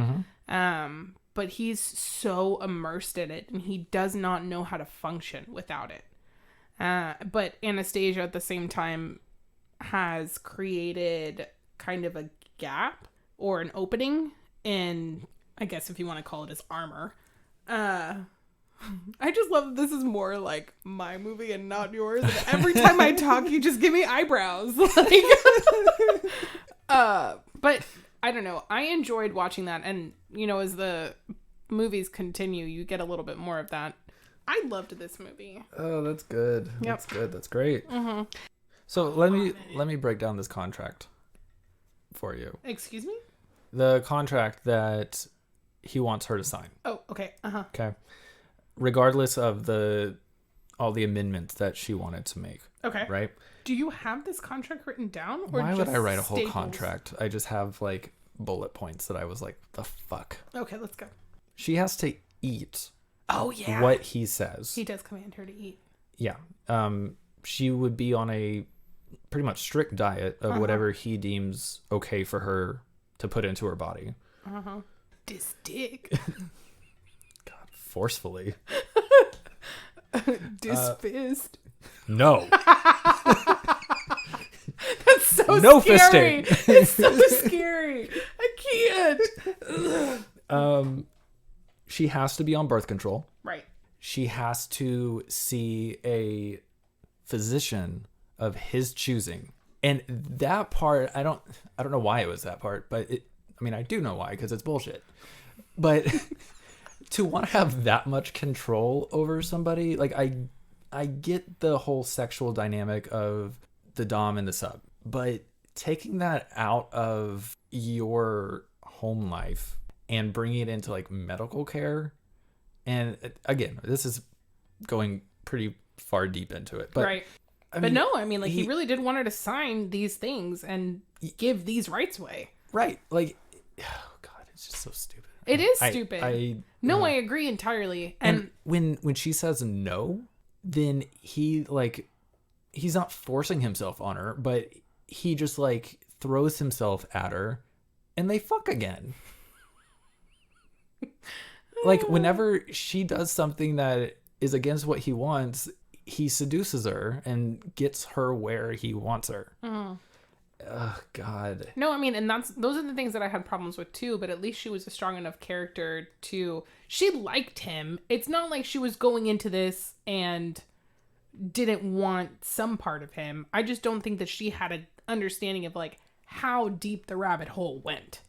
A: But he's so immersed in it, and he does not know how to function without it. But Anastasia at the same time has created kind of a gap or an opening in, I guess if you want to call it, his armor. I just love that this is more like my movie and not yours. And every time I talk, you just give me eyebrows. But I don't know. I enjoyed watching that. And, as the movies continue, you get a little bit more of that. I loved this movie.
B: Oh, that's good.
A: Yep.
B: That's good. That's great. So let me break down this contract for you.
A: Excuse me?
B: The contract that he wants her to sign.
A: Oh, okay.
B: Okay. Regardless of all the amendments that she wanted to make.
A: Okay.
B: Right?
A: Do you have this contract written down? Or
B: why would
A: just
B: I write a whole
A: staples?
B: contract? I just have like bullet points that I was like, the fuck?
A: Okay, let's go.
B: She has to eat.
A: Oh, yeah.
B: What he says.
A: He does command her to eat.
B: Yeah. She would be on a pretty much strict diet of whatever he deems okay for her to put into her body.
A: This dick.
B: God, forcefully.
A: This fist.
B: No.
A: That's so
B: no
A: scary.
B: fisting.
A: It's so scary. I can't.
B: She has to be on birth control.
A: Right.
B: She has to see a physician of his choosing. And that part, I don't know why it was that part, but I do know why, because it's bullshit. But to want to have that much control over somebody, like I get the whole sexual dynamic of the dom and the sub, but taking that out of your home life and bringing it into like medical care, and again, this is going pretty far deep into it, but
A: right. He really did want her to sign these things and give these rights away.
B: Right. Like, oh God, it's just so stupid.
A: It is stupid. I agree entirely. And
B: when she says no, then he's not forcing himself on her, but he just like throws himself at her and they fuck again. Like whenever she does something that is against what he wants, he seduces her and gets her where he wants her. Oh God.
A: No, and those are the things that I had problems with too, but at least she was a strong enough character she liked him. It's not like she was going into this and didn't want some part of him. I just don't think that she had an understanding of like how deep the rabbit hole went.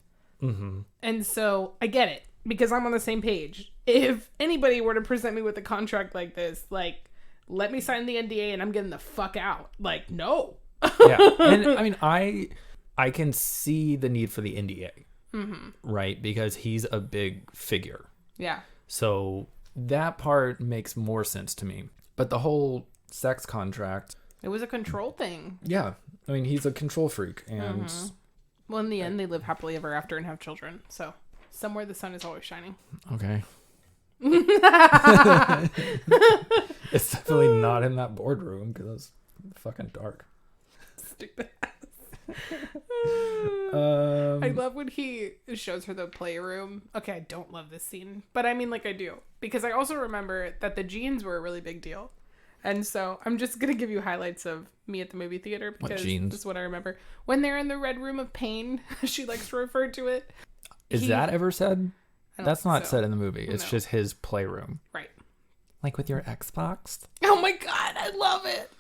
A: And so I get it, because I'm on the same page. If anybody were to present me with a contract like this, like, let me sign the NDA and I'm getting the fuck out. Like, no.
B: Yeah. And I can see the need for the NDA, right? Because he's a big figure.
A: Yeah.
B: So that part makes more sense to me. But the whole sex contract,
A: it was a control thing.
B: Yeah. He's a control freak. And
A: well, in the end, they live happily ever after and have children. So somewhere the sun is always shining.
B: Okay. It's definitely not in that boardroom because it's fucking dark.
A: Stupid ass. I love when he shows her the playroom. Okay, I don't love this scene, but I do, because I also remember that the jeans were a really big deal. And so I'm just going to give you highlights of me at the movie theater, because this is what I remember. When they're in the red room of pain, she likes to refer to it.
B: Is that ever said? That's not said in the movie. It's
A: No.
B: just his playroom.
A: Right.
B: Like with your Xbox?
A: Oh my God, I love it.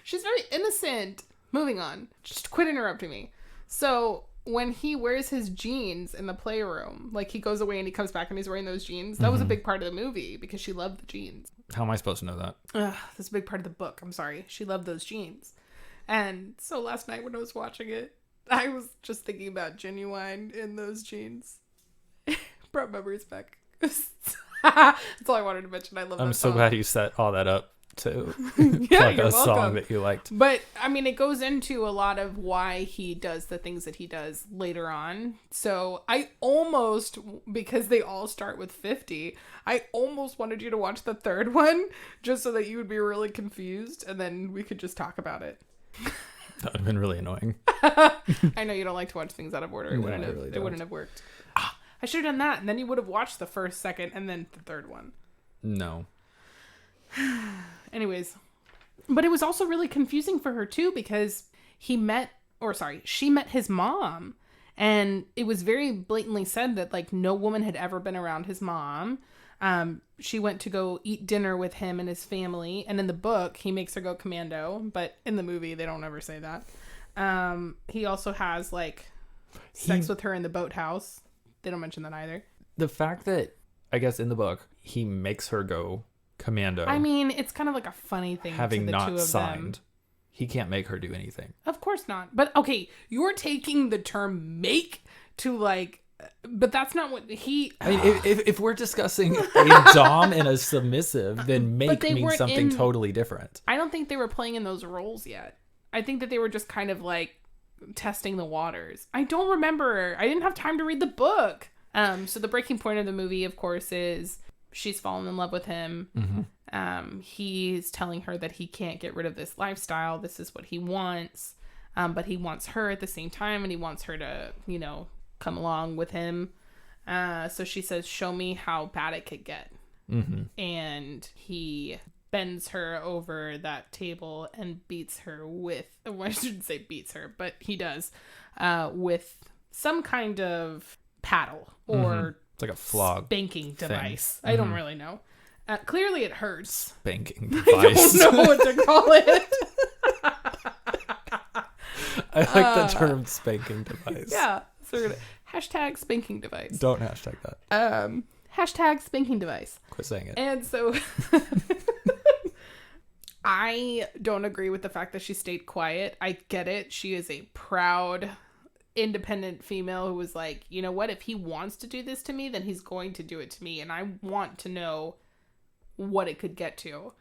A: She's very innocent. Moving on. Just quit interrupting me. So when he wears his jeans in the playroom, like he goes away and he comes back and he's wearing those jeans, that was a big part of the movie because she loved the jeans.
B: How am I supposed to know that?
A: That's a big part of the book. I'm sorry. She loved those jeans. And so last night when I was watching it, I was just thinking about Genuine in those jeans. Brought memories back. That's all I wanted to mention. I love that
B: I'm so
A: song.
B: glad you set all that up to
A: Yeah,
B: like
A: you're
B: a
A: welcome.
B: song that you liked.
A: But I mean, it goes into a lot of why he does the things that he does later on. So I almost, because they all start with 50, I almost wanted you to watch the third one just so that you would be really confused and then we could just talk about it.
B: That would have been really annoying.
A: I know you don't like to watch things out of order. It
B: No,
A: wouldn't
B: I
A: have.
B: really
A: It
B: don't.
A: wouldn't have worked. I should have done that, and then you would have watched the first, second, and then the third one.
B: No.
A: Anyways, but it was also really confusing for her too because she met his mom, and it was very blatantly said that like no woman had ever been around his mom. She went to go eat dinner with him and his family, and in the book he makes her go commando, but in the movie they don't ever say that. He also has like sex with her in the boathouse. They don't mention that either.
B: The fact that, I guess in the book, he makes her go commando.
A: I mean, it's kind of like a funny thing
B: having
A: to the
B: not
A: two of
B: signed.
A: them.
B: He can't make her do anything.
A: Of course not. But okay, you're taking the term make to like, but that's not what he...
B: I mean, if we're discussing a dom and a submissive, then make
A: they
B: means
A: weren't
B: something
A: in-
B: totally different.
A: I don't think they were playing in those roles yet. I think that they were just kind of like testing the waters. I don't remember. I didn't have time to read the book. So the breaking point of the movie, of course, is she's fallen in love with him.
B: Mm-hmm.
A: He's telling her that he can't get rid of this lifestyle. This is what he wants. But he wants her at the same time, and he wants her to, you know, come along with him. So she says, show me how bad it could get.
B: Mm-hmm.
A: And he bends her over that table and beats her with, well, I shouldn't say beats her, but he does, with some kind of paddle or
B: It's like a flog
A: spanking
B: thing.
A: device. I don't really know. Clearly it hurts.
B: Spanking
A: I
B: device.
A: don't know what to call it.
B: I like the term spanking device.
A: Yeah. So we're gonna hashtag spanking device.
B: Don't hashtag that.
A: Hashtag spanking device.
B: Quit saying it.
A: And so I don't agree with the fact that she stayed quiet. I get it. She is a proud, independent female who was like, you know what? If he wants to do this to me, then he's going to do it to me. And I want to know what it could get to.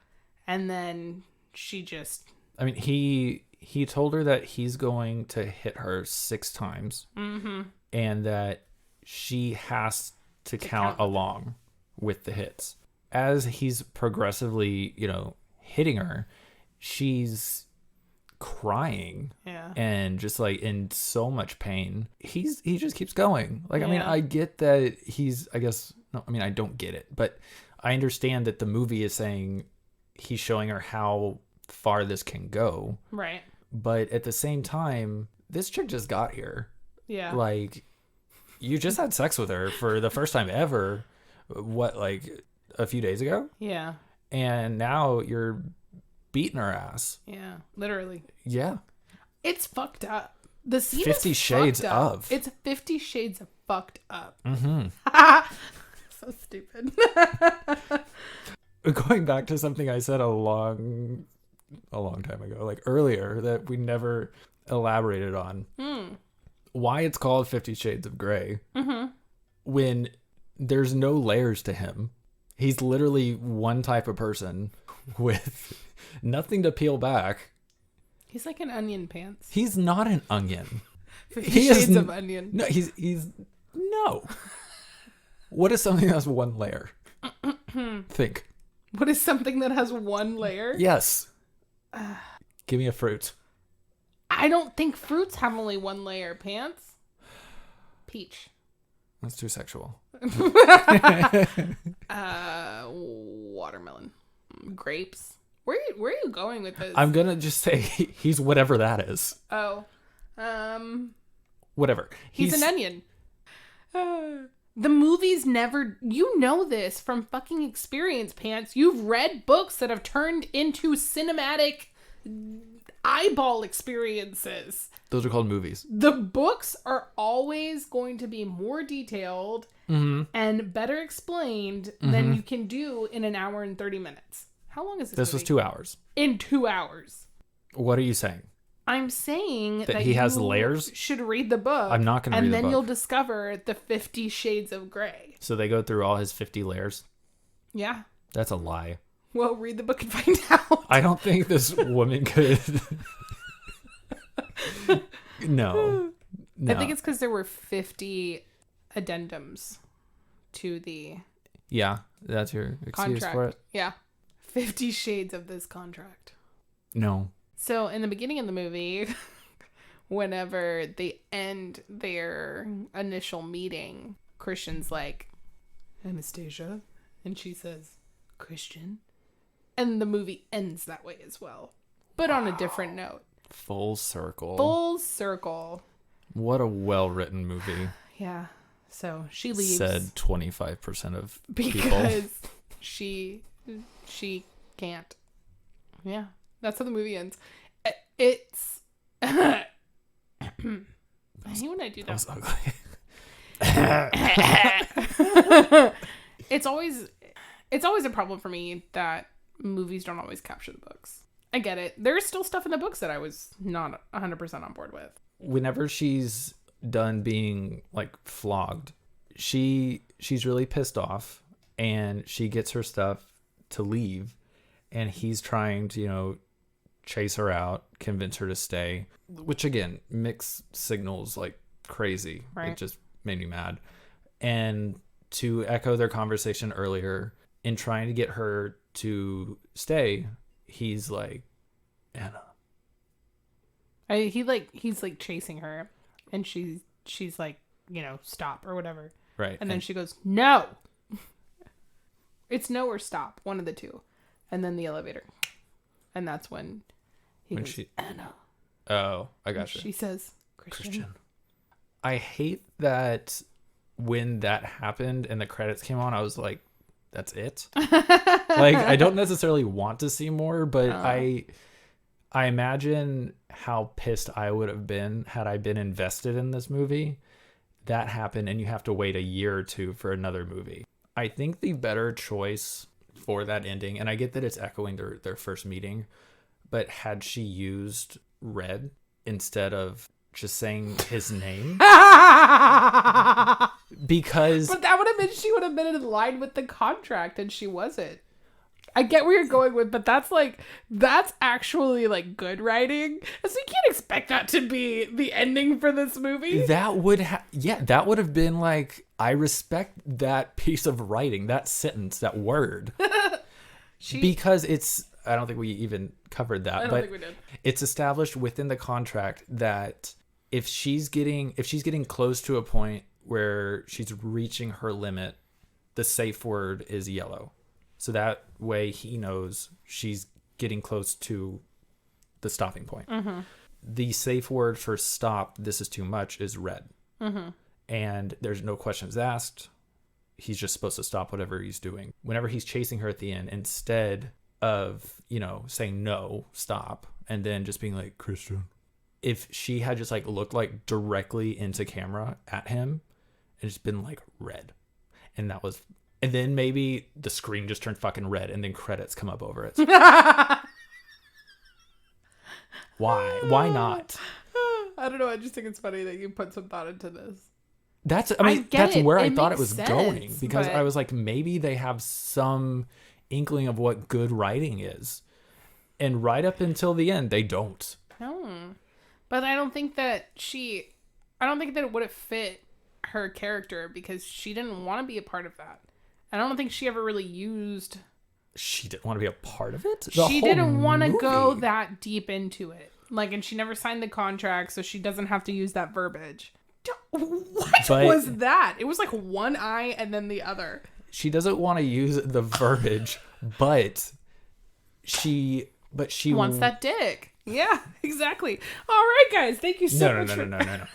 A: And then she just...
B: I mean, he told her that he's going to hit her 6 times.
A: Mm-hmm.
B: And that she has to count along with the hits. As he's progressively, you know, hitting her, she's crying.
A: Yeah.
B: And just like in so much pain. He just keeps going. Like, I mean,
A: Yeah.
B: I get that I don't get it, but I understand that the movie is saying he's showing her how far this can go.
A: Right.
B: But at the same time, this chick just got here.
A: Yeah.
B: Like, you just had sex with her for the first time ever, what, like a few days ago?
A: Yeah.
B: And now you're beating her ass.
A: Yeah. Literally.
B: Yeah.
A: It's fucked up. The scene
B: 50
A: is
B: Shades
A: fucked up.
B: of.
A: It's 50 Shades of fucked up.
B: Mm-hmm.
A: So stupid.
B: Going back to something I said a long time ago, like earlier, that we never elaborated on. Why it's called 50 Shades of Grey.
A: Mm-hmm.
B: When there's no layers to him. He's literally one type of person with nothing to peel back.
A: He's like an onion pants.
B: He's not an onion.
A: 50
B: He is
A: Shades of onion.
B: No, he's no. What is something that has one layer? Think.
A: What is something that has one layer?
B: Yes. Give me a fruit.
A: I don't think fruits have only one layer, pants. Peach.
B: That's too sexual.
A: Watermelon. Grapes. Where are you going with this?
B: I'm gonna just say he's whatever that is.
A: Oh.
B: Whatever.
A: He's an onion. The movies never... You know this from fucking experience, Pants. You've read books that have turned into cinematic eyeball experiences.
B: Those are called movies.
A: The books are always going to be more detailed and better explained than you can do in an hour and 30 minutes. How long is this
B: This was
A: movie?
B: 2 hours.
A: In 2 hours.
B: What are you saying?
A: I'm saying that
B: he has
A: you
B: layers?
A: should read the book.
B: I'm not going to read the book.
A: And then you'll discover the 50 Shades of Grey.
B: So they go through all his 50 layers?
A: Yeah.
B: That's a lie.
A: Well, read the book and find out.
B: I don't think this woman could. No.
A: I think it's because there were 50 addendums to the
B: Yeah, that's your excuse
A: contract.
B: for it?
A: Yeah. 50 shades of this contract.
B: No.
A: So in the beginning of the movie, whenever they end their initial meeting, Christian's like, Anastasia. And she says, Christian. And the movie ends that way as well. But on a different note.
B: Full circle.
A: Full circle.
B: What a well-written movie.
A: Yeah. So she leaves.
B: Said 25% of people.
A: Because she can't. Yeah. That's how the movie ends. It's I hate when I do that.
B: Ugly.
A: It's always a problem for me that movies don't always capture the books. I get it. There's still stuff in the books that I was not 100% on board with.
B: Whenever she's done being like flogged, she's really pissed off and she gets her stuff to leave and he's trying to, chase her out, convince her to stay, which again, mixed signals like crazy.
A: Right.
B: It just made me mad. And to echo their conversation earlier, in trying to get her to stay, he's like, Anna.
A: He's chasing her and she's like, stop or whatever.
B: Right.
A: And then she goes, no. It's no or stop, one of the two. And then the elevator. And that's when he goes, Anna.
B: Oh, I got you.
A: She says, Christian.
B: I hate that when that happened and the credits came on, I was like, that's it? I don't necessarily want to see more, but I imagine how pissed I would have been had I been invested in this movie. That happened and you have to wait a year or two for another movie. I think the better choice for that ending, and I get that it's echoing their first meeting, but had she used red instead of just saying his name? Because... But
A: that would have been, she would have been in line with the contract and she wasn't. I get where you're going with, but that's actually good writing. So you can't expect that to be the ending for this movie.
B: That would have been I respect that piece of writing, that sentence, that word. Because it's, I don't think we even covered that, but
A: think we did.
B: It's established within the contract that if she's getting close to a point where she's reaching her limit, the safe word is yellow. So that way he knows she's getting close to the stopping point. Mm-hmm. The safe word for stop, this is too much, is red. Mm-hmm. And there's no questions asked. He's just supposed to stop whatever he's doing. Whenever he's chasing her at the end, instead of, saying no, stop, and then just being like, Christian. If she had just looked directly into camera at him and just been red. And that was... And then maybe the screen just turned fucking red and then credits come up over it. Why? Why not?
A: I don't know. I just think it's funny that you put some thought into this.
B: That's where I thought it was going. Because I was like, maybe they have some inkling of what good writing is. And right up until the end, they don't.
A: But I don't think that it would have fit her character because she didn't want to be a part of that. I don't think she ever really used...
B: She didn't want to be a part of it?
A: She didn't want to go that deep into it. And she never signed the contract, so she doesn't have to use that verbiage. What was that? It was one eye and then the other.
B: She doesn't want to use the verbiage, but she
A: wants that dick. Yeah, exactly. All right, guys. Thank you so much.
B: No.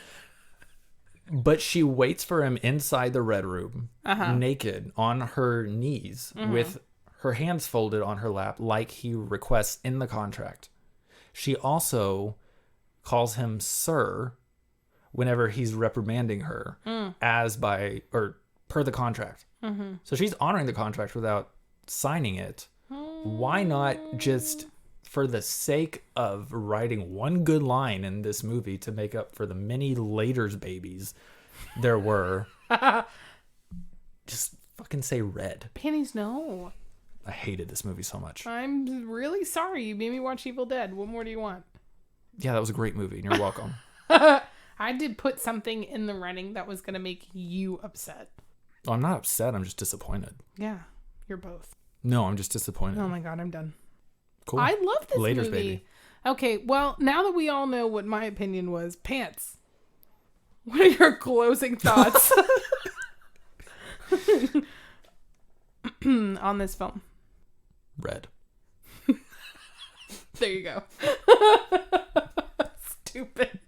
B: But she waits for him inside the red room, naked, on her knees, with her hands folded on her lap, like he requests in the contract. She also calls him sir whenever he's reprimanding her per the contract.
A: Mm-hmm.
B: So she's honoring the contract without signing it. Why not just, for the sake of writing one good line in this movie to make up for the many later's babies there were, just fucking say red.
A: Panties, no.
B: I hated this movie so much.
A: I'm really sorry. You made me watch Evil Dead. What more do you want?
B: Yeah, that was a great movie, and you're welcome.
A: I did put something in the running that was going to make you upset.
B: Well, I'm not upset. I'm just disappointed.
A: Yeah, you're both.
B: No, I'm just disappointed.
A: Oh my God, I'm done.
B: Cool.
A: I love this
B: Later's
A: movie.
B: baby.
A: Okay, well, now that we all know what my opinion was, pants. What are your closing thoughts on this film?
B: Red.
A: There you go. Stupid.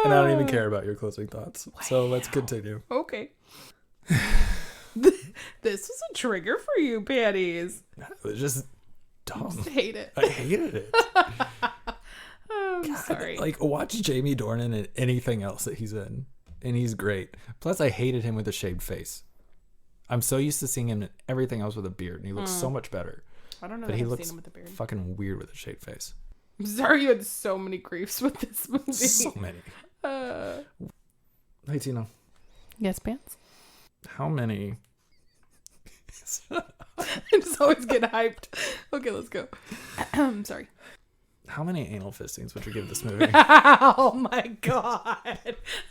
B: And I don't even care about your closing thoughts. Wow. So let's continue.
A: Okay. This was a trigger for you, panties.
B: It was just dumb.
A: I just hate it.
B: I hated it.
A: I'm sorry.
B: Like, watch Jamie Dornan in anything else that he's in, and he's great. Plus, I hated him with a shaved face. I'm so used to seeing him in everything else with a beard, and he looks so much better.
A: I don't know
B: but
A: that
B: he
A: I've
B: looks
A: seen him with a beard.
B: fucking weird with a shaved face.
A: I'm sorry you had so many griefs with this movie.
B: So many. Hey, Tina.
A: Yes, pants?
B: How many...
A: I just always get hyped. Okay, let's go. I'm sorry.
B: How many anal fistings would you give this movie?
A: Oh my God.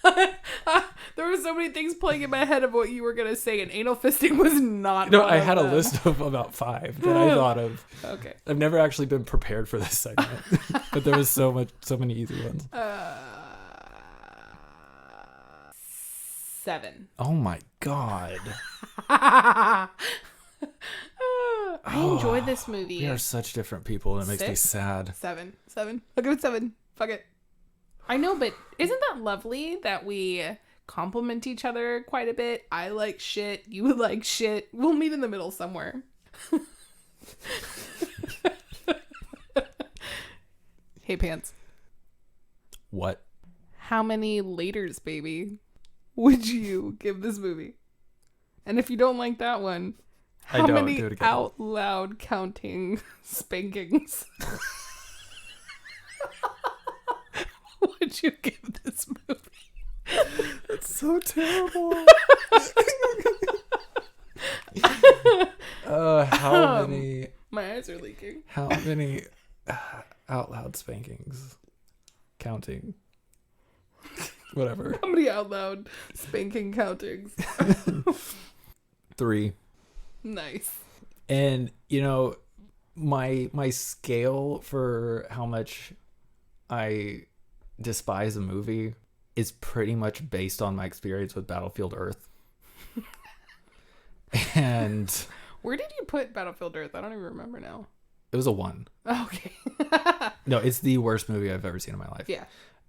A: There were so many things playing in my head of what you were going to say, and anal fisting was not
B: No,
A: one
B: I
A: of
B: had
A: them.
B: a list of about 5 that I thought of.
A: Okay.
B: I've never actually been prepared for this segment, but there was so many easy ones.
A: 7.
B: Oh my God.
A: I enjoyed this movie.
B: We are such different people, and it makes me
A: 6?
B: sad.
A: 7. I'll give it 7. Fuck it. I know, but isn't that lovely that we compliment each other quite a bit? I like shit. You like shit. We'll meet in the middle somewhere. Hey, pants.
B: What?
A: How many laters, baby, would you give this movie? And if you don't like that one, how many out loud counting spankings would you give this movie?
B: That's so terrible. How many?
A: My eyes are leaking.
B: How many out loud spankings? Counting. Whatever.
A: How many out loud spanking countings?
B: 3.
A: Nice.
B: And my scale for how much I despise a movie is pretty much based on my experience with Battlefield Earth. And
A: where did you put Battlefield Earth? I don't even remember now.
B: it was a 1.
A: Okay.
B: No, it's the worst movie I've ever seen in my life.
A: Yeah.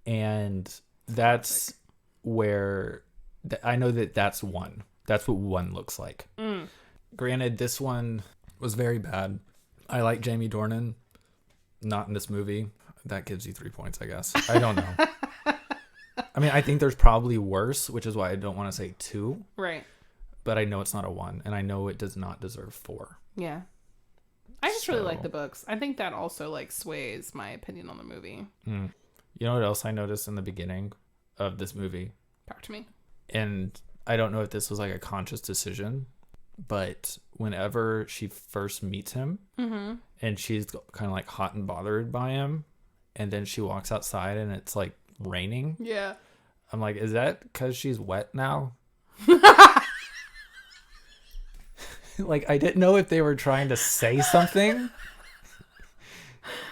B: And that's where I know that's 1. That's what 1 looks like. Granted, this one was very bad. I like Jamie Dornan. Not in this movie. That gives you 3 points, I guess. I don't know. I mean, I think there's probably worse, which is why I don't want to say 2.
A: Right.
B: But I know it's not a 1, and I know it does not deserve 4.
A: Yeah. I just really like the books. I think that also sways my opinion on the movie.
B: You know what else I noticed in the beginning of this movie?
A: Talk to me.
B: And I don't know if this was a conscious decision, but whenever she first meets him and she's kind of hot and bothered by him, and then she walks outside and it's raining.
A: Yeah.
B: I'm like, is that because she's wet now? I didn't know if they were trying to say something.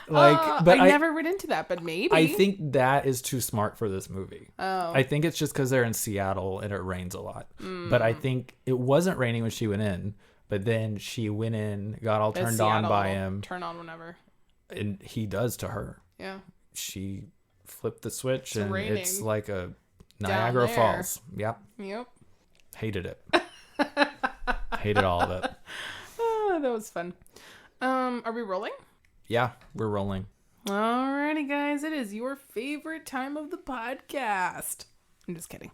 B: But
A: I never read into that, but maybe.
B: I think that is too smart for this movie.
A: Oh.
B: I think it's just because they're in Seattle and it rains a lot. But I think it wasn't raining when she went in, but then she went in, got all turned on by him.
A: Turn on whenever.
B: And he does to her.
A: Yeah.
B: She flipped the switch
A: It's
B: and
A: raining.
B: It's like a Niagara Falls. Yep. Hated it. Hated all of it.
A: That was fun. Are we rolling?
B: Yeah, we're rolling.
A: Alrighty, guys. It is your favorite time of the podcast. I'm just kidding.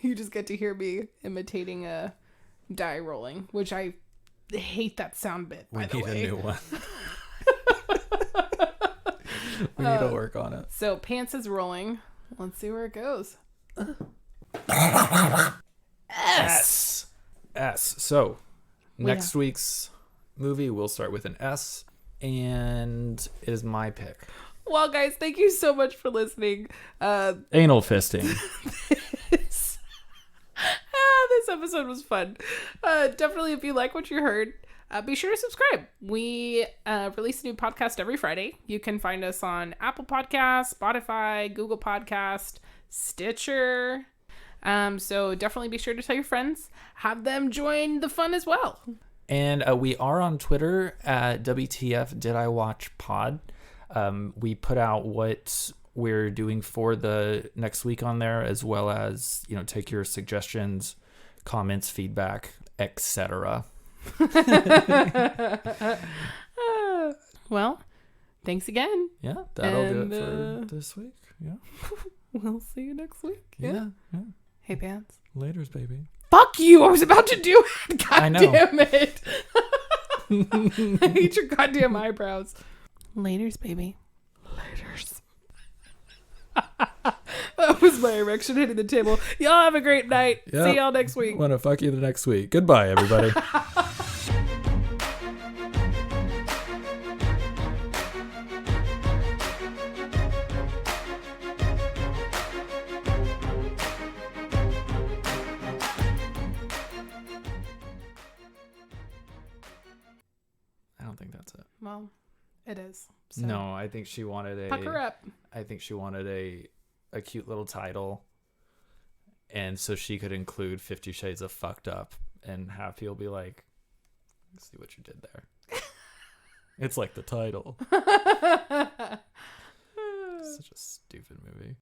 A: You just get to hear me imitating a die rolling, which I hate that sound bit, by the way.
B: We need a new one. We need to work on it.
A: So pants is rolling. Let's see where it goes.
B: S. So next week's movie will start with an S, and it is my pick.
A: Well, guys, thank you so much for listening.
B: Anal fisting.
A: This episode was fun. Definitely, if you like what you heard, be sure to subscribe. We release a new podcast every Friday. You can find us on Apple Podcasts, Spotify, Google Podcast, Stitcher. So definitely be sure to tell your friends. Have them join the fun as well.
B: And we are on Twitter at WTF Did I Watch Pod. We put out what we're doing for the next week on there, as well as, take your suggestions, comments, feedback, etc.
A: Well, thanks again.
B: Yeah, that'll do it for this week. Yeah.
A: We'll see you next week.
B: Yeah.
A: Hey, pants.
B: Laters, baby.
A: Fuck you! I was about to do it. God
B: I know.
A: Damn it! I hate your goddamn eyebrows. Laters, baby. Laters. That was my erection hitting the table. Y'all have a great night.
B: Yep.
A: See y'all next week.
B: Want to fuck you the next week. Goodbye, everybody. I don't think that's it.
A: Well, it is. So.
B: No, I think she wanted
A: Pucker up.
B: I think she wanted a cute little title, and so she could include 50 Shades of Fucked Up and have people be like, see what you did there. It's like the title. Such a stupid movie.